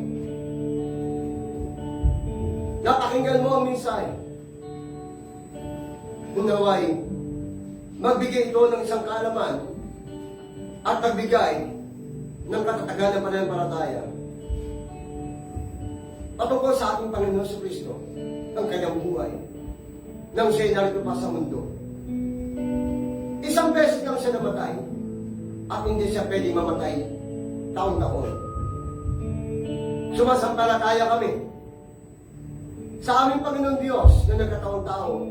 napakinggan mo ang mensahe. Naway, magbigay ito ng isang kaalaman at magbigay ng katatagan ng pananampalataya patungkol sa ating Panginoon Jesucristo, ang kanyang buhay, nang siya'y narito pa sa mundo. Isang beses lang siya namatay, at hindi siya pwede mamatay taon-taon. Sumasampalataya kami sa aming Panginoon Diyos na nagkataon-taon,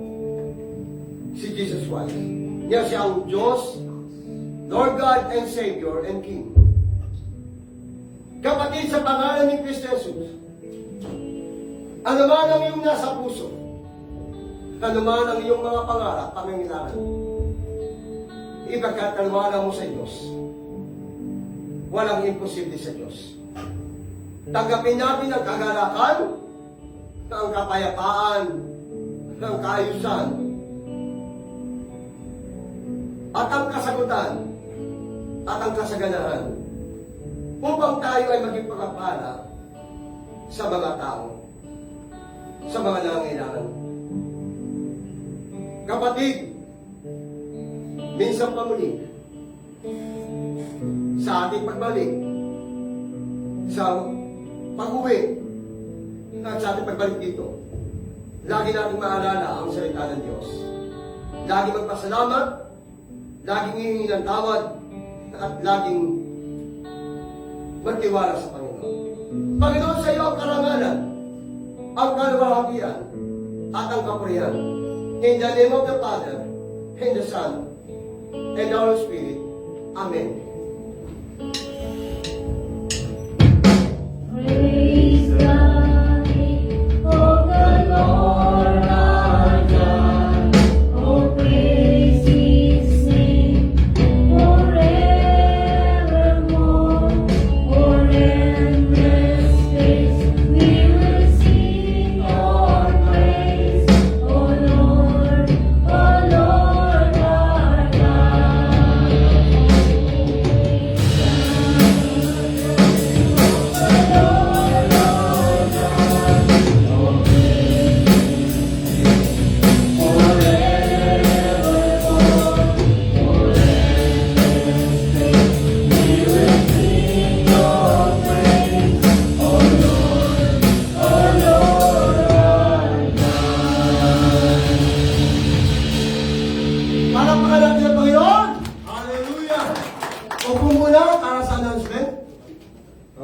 si Jesus Christ. Niya siya ang Diyos, Lord God and Savior and King. Kapatid, sa pangalan ni Kristo Jesus, ano man ang iyong nasa puso, ano man ang iyong mga pangarap, pangangailangan, ipagkatalwala mo sa Diyos. Walang imposible sa Diyos. Tanggapin natin ang kagalakan, ang kapayapaan, ang kaayusan, at ang kasagutan, at ang kasaganahan, upang tayo ay maging pagpapala sa mga tao, sa mga nangangailangan. Kapatid, minsan pa muli, sa ating pagbalik, sa pag-uwi, at sa ating pagbalik dito, lagi natin maalala ang salita ng Diyos. Lagi magpasalamat, laging hihingi ng tawad, at laging magtiwala sa Panginoon. Panginoon, sa iyo ang karangalan, ang kaluwalhatian, at ang kapurihan. In the name of the Father, and the Son, and the Holy Spirit. Amen. Praise the name of the Lord our God. Oh, praise His name forevermore. For endless days we will sing your praise. Oh Lord our God. Palakpakan natin ang Panginoon! Hallelujah! Upo muna para sa announcement.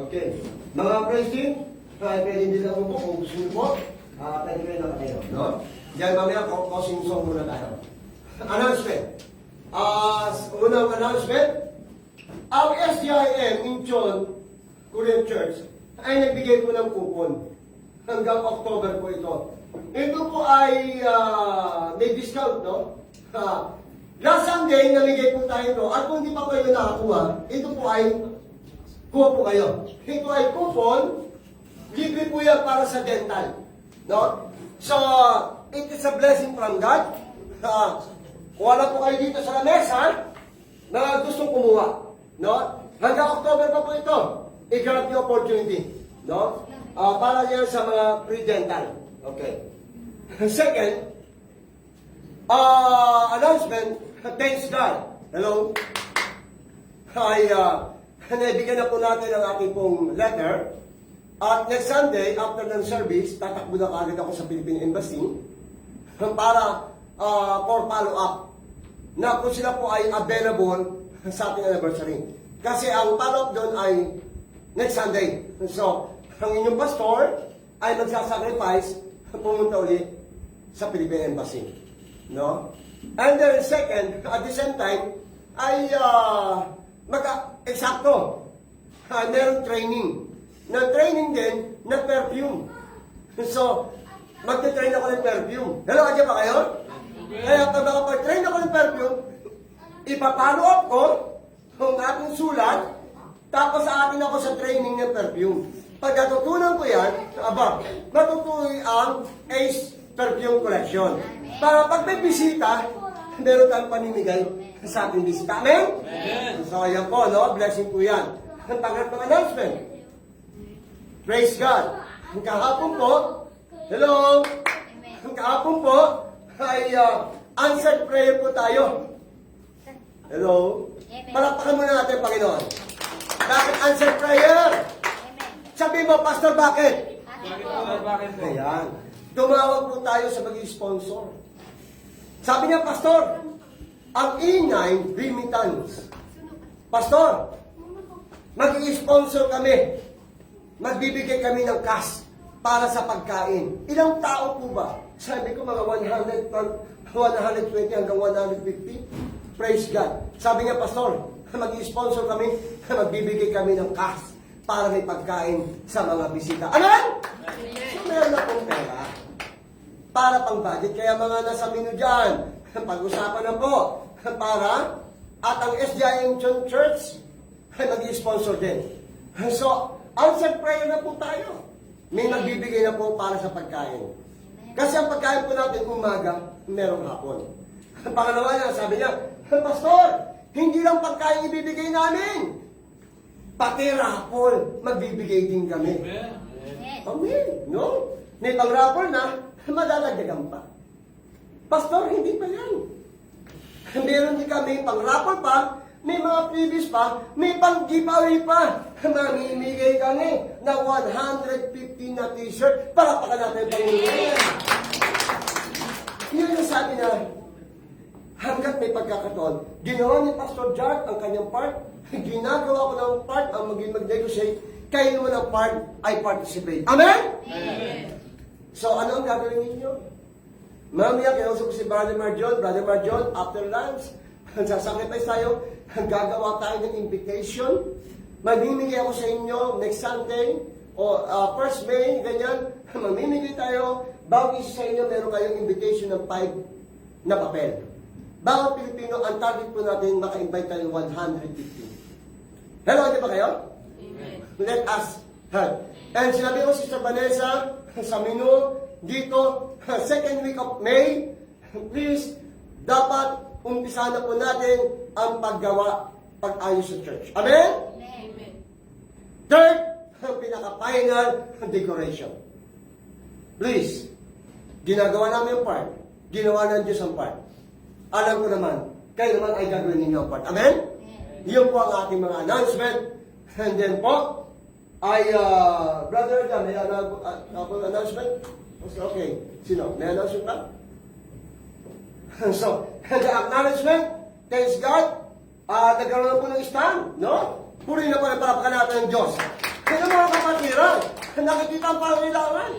Okay. Mga praise team, pwede din lang po kung gusto niyo po. Pwede kayo nakatayo. No? Diyan mamaya, closing song muna tayo. Announcement. Unang announcement, ang SDIM in John Korean Church ay nagbigay po ng coupon. Hanggang October po ito. Ito po ay may discount, no? Last Sunday, namigay po tayo ito. At kung hindi pa kayo nakakuha, ito po ay kuha po kayo. Ito ay coupon. Libre po yan para sa dental. No? So, it is a blessing from God. Wala po kayo dito sa lamesa na gustong kumuha. No? Hanggang October pa po ito. I-grab the opportunity. No? Para yan sa mga pre-dental. Okay. Second, announcement, thanks God. Hello? Naibigyan na po natin ang ating pong letter. At next Sunday, after ng service, tatakbo na kagad ako sa Philippine Embassy para for follow-up na kung sila po ay available sa ating anniversary. Kasi ang follow-up doon ay next Sunday. So, ang inyong pastor ay magsasacrifice pumunta ulit sa Philippine Embassy. No? And then second, at the same time, ay eksakto. Meron training. Na training din na perfume. So, magte-train ako ng perfume. Hello, adya ba kayo? Kaya pag makapag-train ako ng perfume, ipapalo up ko ang ating sulat, tapos sa atin ako sa training ng perfume. Pag natutunan ko yan, matutuloy ang ACE Perfume Collection. Para pag may bisita, meron tayong panimigay sa ating bisita. Amen? So, ayan po, no? Blessing po yan. Ang pangat ng announcement. Praise God. Ang kahapon po, hello? Ang kahapon po, ay answered prayer po tayo. Hello? Palakpakan muna natin, Panginoon. Bakit answered prayer? Sabi mo, Pastor, bakit? Bakit po? Ayan. Tumawag po tayo sa mag-sponsor. Sabi niya, Pastor, ang E9 remittance. Pastor, mag-sponsor kami. Magbibigay kami ng cash para sa pagkain. Ilang tao po ba? Sabi ko, mga 120 hanggang 150. Praise God. Sabi niya, Pastor, mag-sponsor kami, magbibigay kami ng cash para may pagkain sa mga bisita. Ano yan? So, meron na pong pera para pang budget. Kaya mga nasa menu dyan, pag-usapan na po para at ang SDIM Church ay mag-sponsor din. So, answered prayer na po tayo. May nagbibigay na po para sa pagkain. Kasi ang pagkain po natin umaga, merong hapon. Pangalawa niya, sabi niya, Pastor, hindi lang pagkain ibibigay namin. Pati rapol, magbibigay din kami. Amen. No? May pang-rapol na, madadagdagan pa. Pastor, hindi pa yan. Meron din kami pang-rapol pa, may mga previous pa, may pang-giveaway pa. Mamimigay kami ng 150 na t-shirt. Palakpakan natin ang Panginoon. Yun yung sabi na, hanggat may pagkakataon, ginawa ni Pastor Jack ang kanyang part, ginagawa ko ng part ang mag-negotiate, kayo naman ang part ay participate. Amen? Amen. So, ano ang gagawin ninyo? Mamaya, kinausap ko si Brother Marjon, after lunch, sasacrifice tayo, gagawa tayo ng invitation, mamimigay ako sa inyo next Sunday, o first May, ganyan, mamimigay tayo, bawat isa sa inyo, meron kayong invitation ng 5 na papel. Bawat Pilipino, ang target po natin, maka-invite tayo 150. Hello, di ba kayo? Amen. Let us help. And sinabi ko, Sister Vanessa, sa menu, dito, second week of May, please, dapat umpisa na po natin ang paggawa, pag-ayos sa church. Amen? Amen. Third, ang pinaka-final decoration. Please, ginagawa namin yung part, ginawa ng Diyos ang part. Alam ko naman, kayo naman ay gagawin ninyo ang part. Amen? Yun po ang ating mga announcement. And then po, ay, Brother, may announcement? Okay, sino? May announcement pa? So, the acknowledgement, thanks God, nagkaroon po ng stand, no? Puri na po ang parapakan natin ng Diyos. Kaya mga kapatiran, nakikita ang pangailangan.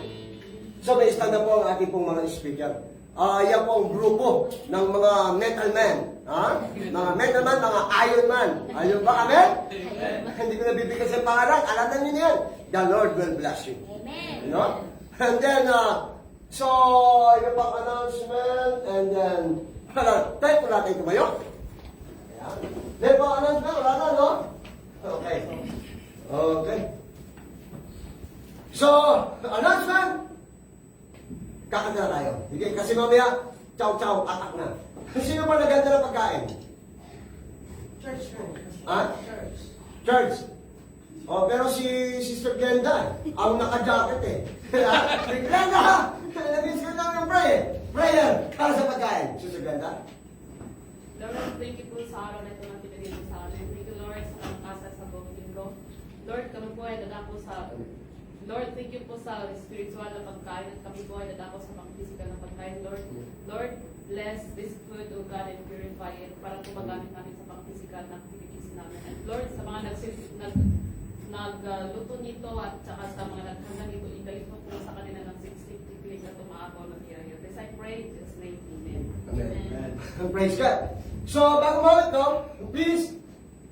So, may stand na po ang ating pong mga speaker. Yan po ang grupo ng mga metal man. Mga metal man, mga iron man. Ayun ba kami? Hindi ko nabibigyan sa pangalan. Alam na niyo yan. The Lord will bless you. Amen. No? And then, so, yung pang announcement, and then, tayo po natin tumayo. Ayan. Then, pang announcement, wala na, no? Okay. Okay. So, announcement, kakanta na tayo. Sige, kasi mamaya, chow-chow, atak na. Sino ba naganda ng pagkain? Church. Ha? Church. Oh, pero si Sister Glenda, ang naka-jacket eh. Si Glenda, nag-miss ko namin yung prayer para sa pagkain. Sister Glenda? Lord, thank you po sa araw na ito na pinagin mo sa amin. Thank you, Lord, sa kamukasa sa buong linggo. Lord, kami po ay dadako sa... Lord, thank you po sa spiritual na pagkain at kami po ay dadako sa pang-physical na pagkain. Lord, bless this food, O God, and purify it para po magamit namin sa pang-physical na activities namin. And Lord, sa mga nagluto nito at saka sa mga naghanda nito, ibalik mo po sa kanila ng 60 tiklik na tumakaw ng area. This I pray, in Jesus' name, Amen. Amen. Praise God. So, bago mo ito, please,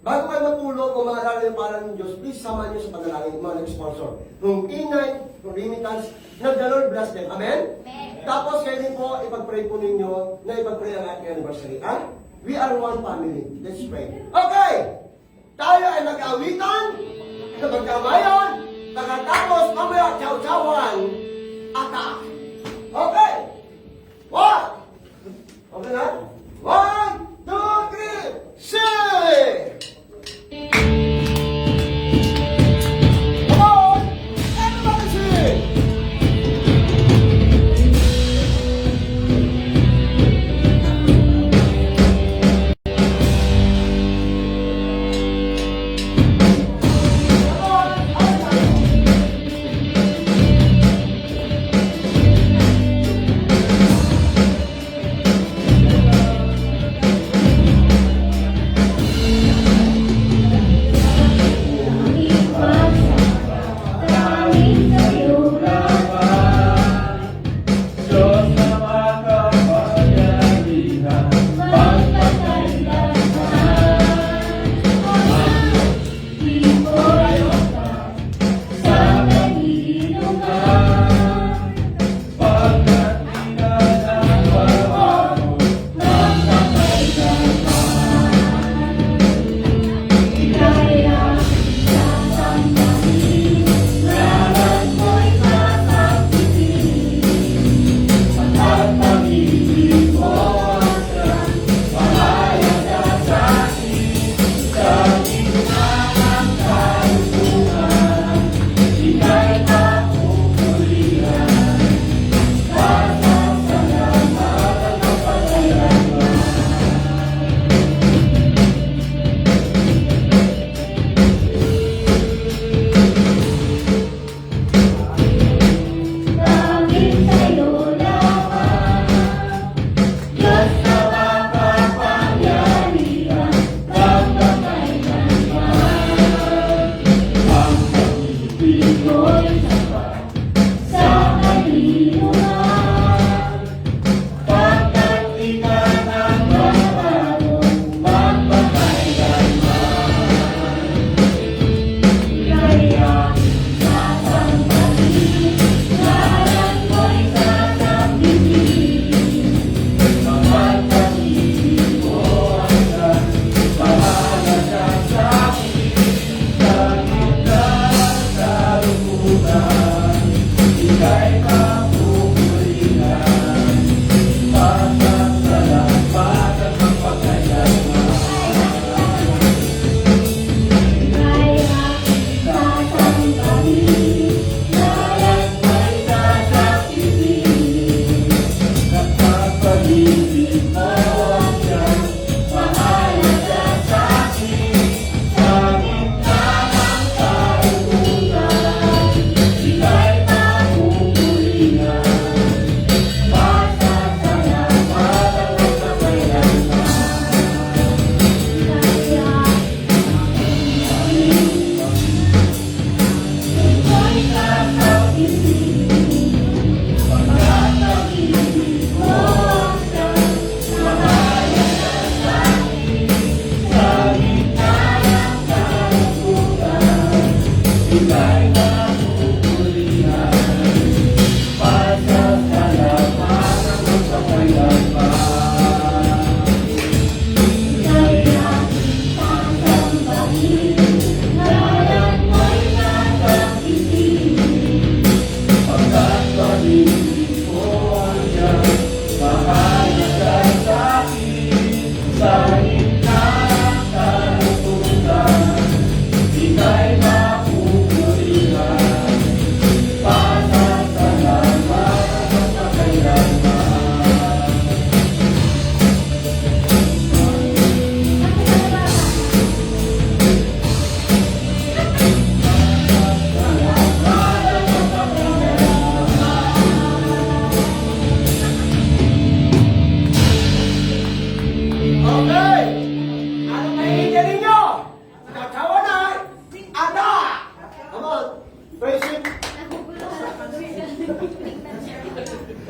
bago kayo matulog o maalala yung pangalan ng Diyos, please sama niyo sa panalangin yung mga nag-sponsor. Yung K9, yung remittance, na the Lord bless them. Amen? Amen. Tapos kayo din po, ipag-pray po ninyo na ipag-pray ang ating anniversary. Ha? We are one family. Let's pray. Okay! Tayo ay mag-awitan, na magkamayon, pagkatapos mamaya chow-chowan, attack. Okay! One! Okay na? 1, 2, 3, sing! Come on! Everybody sing! Come on!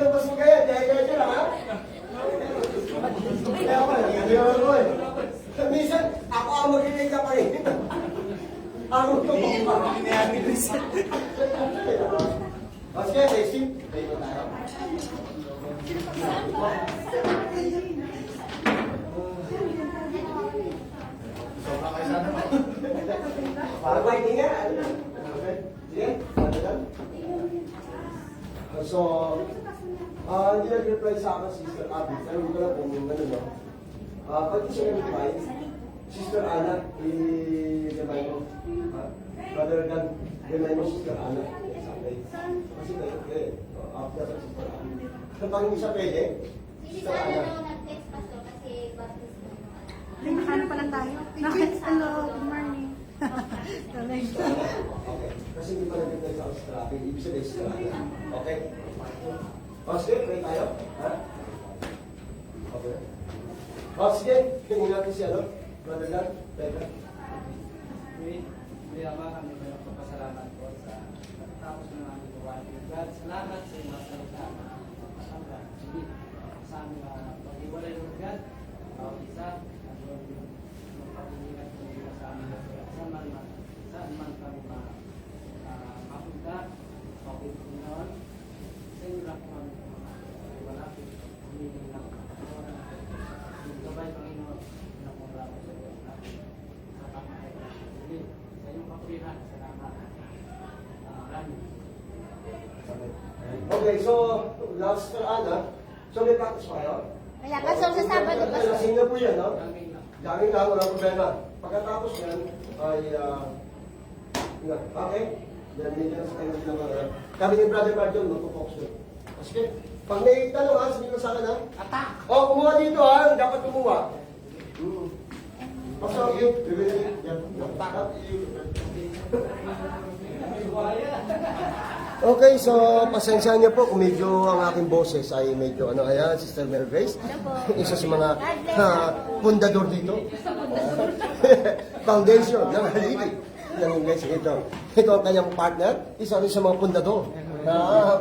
Tapos mo kaya, dahil lang ha? Kaya ako, hindi ako eh. Minsan, ako ang mag-inig ka pa rin. Ako ito pa. Sige, tasting. Tayo tayo. Sobrang kayo sana ba? Para ba hindi nga? Okay. Sige, ano lang? So, hindi nag-reply sa akin, Sister Abby. Alam ko lang kung ano, no? Pag siya nag-reply, Sister Ana, i-remind mo. Brother Dan, remind mo Sister Ana. Kasi kayo, after sa Sister Ana. Pag hindi siya pwede, Sister Ana. Nakano pa lang tayo. Hello, good morning. Okay. Kasi hindi pa nag-reply sa Sister Abby. Ibig sabihin, Sister Ana. Okay? Sige, pray tayo. Ha? Okay. Sige, tingin natin si ano? Brother Dan, Pedro. May ama kami may magpapasalamat po sa tapos ng aming gawain. God, salamat sa mga salita na kasama. Hindi, sa aming pag-iwalay ng God, bawat isa, at yung pag-iingat po nila sa amin. Saan man kami mapunta, okay po noon. Sa inyo lang po kami malapit. Humingi lang. Yung gabay, Panginoon, nakumula ko sa iyo. Sa pamahal. Hindi, sa iyong kapurihan, salamat. Maraming. Okay, so, last Sister Ana. So, may practice pa kayo? Kaya kasi sa Sabado pa. Lasing na po yan, no? Maraming lang. Daming lang, walang problema. Pagkatapos yan, ay, okay? Then, may lang sa kayo ng kami ni Brother Barjon, magpo-focus doon. Sige, pag may tanong ha, sabihin ko sa akin ha. Atak! Kumuha dito ha, dapat kumuha. Basta, yun. Okay, so pasensya niyo po kung medyo ang aking boses ay medyo ano, ayan, Sister Mary Grace. Isa sa mga fundador dito. Foundation ng Halili. Ng English ito. Ito ang kanyang partner, isa rin sa mga fundador na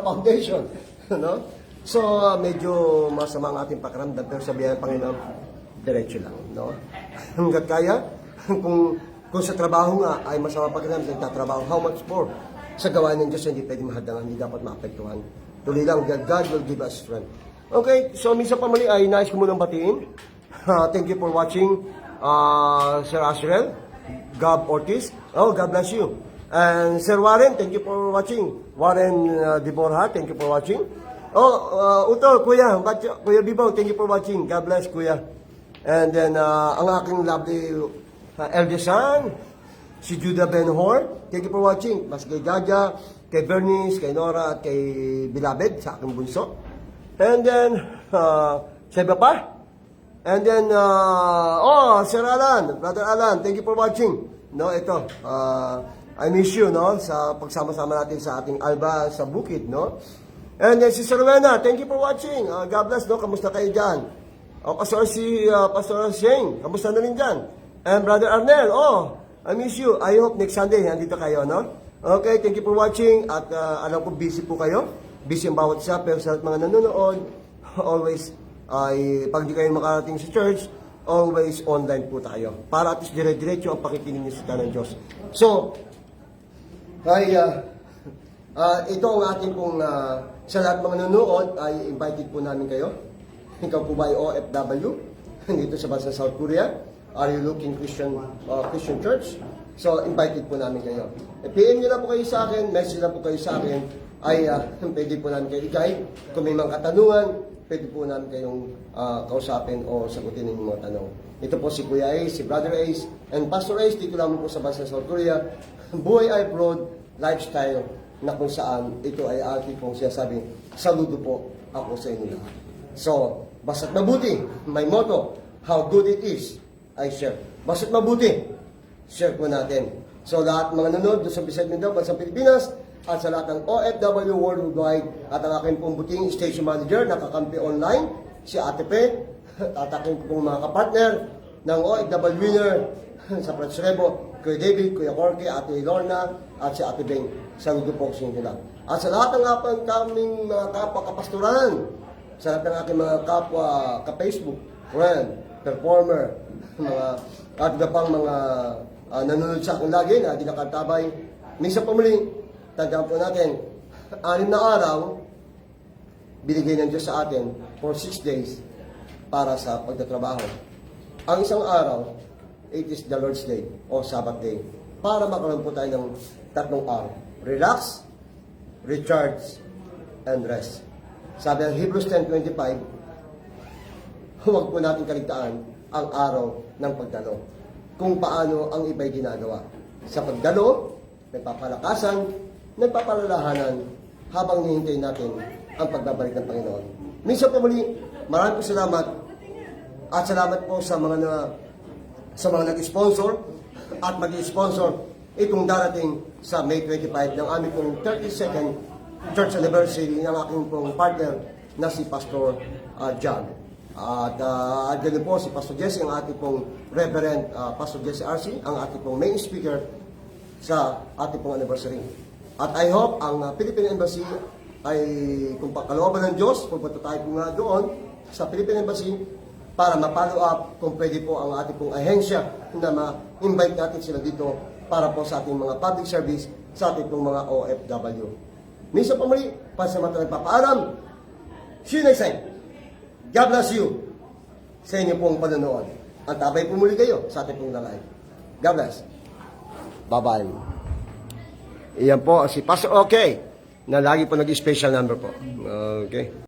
foundation. No? So, medyo masama ang ating pakiramdam, pero sabihan ng Panginoon, diretso lang. No? Hanggat kaya, kung sa trabaho nga ay masama pakiramdam, nagtatrabaho, how much more? Sa gawain ng Diyos, hindi pwede mahadangan, hindi dapat maapektuhan. Tuloy lang, God will give us strength. Okay, so minsan pa mali ay nais ko munang batiin. Thank you for watching, Sir Asriel, Gab Ortiz. Oh, God bless you. And Sir Warren, thank you for watching. Warren Deborah, thank you for watching. Oh, Utol, Kuya Bibaw, thank you for watching. God bless, Kuya. And then, ang aking lovely eldest son, si Judah Ben-Hor, thank you for watching. Mas kay Jaja, kay Bernice, kay Nora, at kay Bilabed, sa aking bunso. And then, sa iba pa. And then, Sir Alan, Brother Alan, thank you for watching. No, ito, I miss you, no, sa pagsama-sama natin sa ating Alba sa Bukid, no. And then, si Sir Rowena, thank you for watching. God bless, no, kamusta kayo dyan? Pastor Shane, kamusta na rin dyan? And Brother Arnel, I miss you. I hope next Sunday, nandito kayo, no? Okay, thank you for watching. At alam ko, busy po kayo. Busy ang bawat isa. Pero sa mga nanonood, always, pag di kayo makarating sa church, always online po tayo. Para at least dire-diretso ang pakikinig niyo sa ng Diyos. So, ito ang ating pong, sa lahat mga nanonood, ay invited po namin kayo. Ikaw po ba ay OFW? Dito sa bansa South Korea? Are you looking Christian church? So, invited po namin kayo. PM nyo lang po kayo sa akin, message lang po kayo sa akin, ay pwede po namin kayo i-guide. Kung may mga katanungan, pwede po namin kayong kausapin o sagutin yung mga tanong. Ito po si Kuya Ace, si Brother Ace, and Pastor Ace, dito lang po sa bansa South Korea. Buhay ay broad lifestyle na kung saan ito ay aking pong sinasabi, saludo po ako sa inyo lahat. So, basta't mabuti, may motto, how good it is, I share. Basta't mabuti, share po natin. So lahat mga nanonood doon sa Bisayat Mindanao, Bansang Pilipinas, at sa lahat ng OFW worldwide, at ang aking pong buting station manager, nakakampi online, si Ate Pe, at aking pong mga kapartner ng OFW winner sa Pratsrebo, Kuya David, Kuya Jorge, Ate Lorna, at si Ate Beng. Saludo po sa inyo lahat. At sa lahat ng kaming mga kapwa kapastoran, sa lahat ng aking mga kapwa ka-Facebook, friend, performer, mga at iba pang mga nanonood sa akin lagi na di nakatabay. Minsan pa muli, tandaan po natin, 6 na araw, binigay ng Diyos sa atin for 6 days para sa pagtatrabaho. Ang isang araw, it is the Lord's Day o Sabbath Day para makaroon po tayo ng 3 araw. Relax, recharge, and rest. Sabi ng Hebrews 10:25, huwag po natin kaligtaan ang araw ng pagdalo. Kung paano ang iba'y ginagawa. Sa pagdalo, nagpapalakasan, nagpapalalahanan habang hinihintay natin ang pagbabalik ng Panginoon. Minsan po muli, maraming po salamat at salamat po sa mga nag-sponsor at mag-sponsor itong darating sa May 25 ng aming pong 32nd Church Anniversary ng aking pong partner na si Pastor John. At ganun po si Pastor Jesse, ang ating pong Reverend Pastor Jesse RC, ang ating pong main speaker sa ating pong anniversary. At I hope ang Philippine Embassy ay kung pagkalooban ng Diyos, pupunta tayo po nga doon sa Philippine Embassy para ma-follow up kung pwede po ang ating pong ahensya na ma-invite natin sila dito para po sa ating mga public service, sa ating pong mga OFW. Minsan pa muli, pansamantalang papaalam. See you next time. God bless you sa inyo pong panonood. Ang tabay po muli kayo sa ating pong lalay. God bless. Bye-bye. Iyan po si Pastor Okay na lagi po nag-special number po. Okay.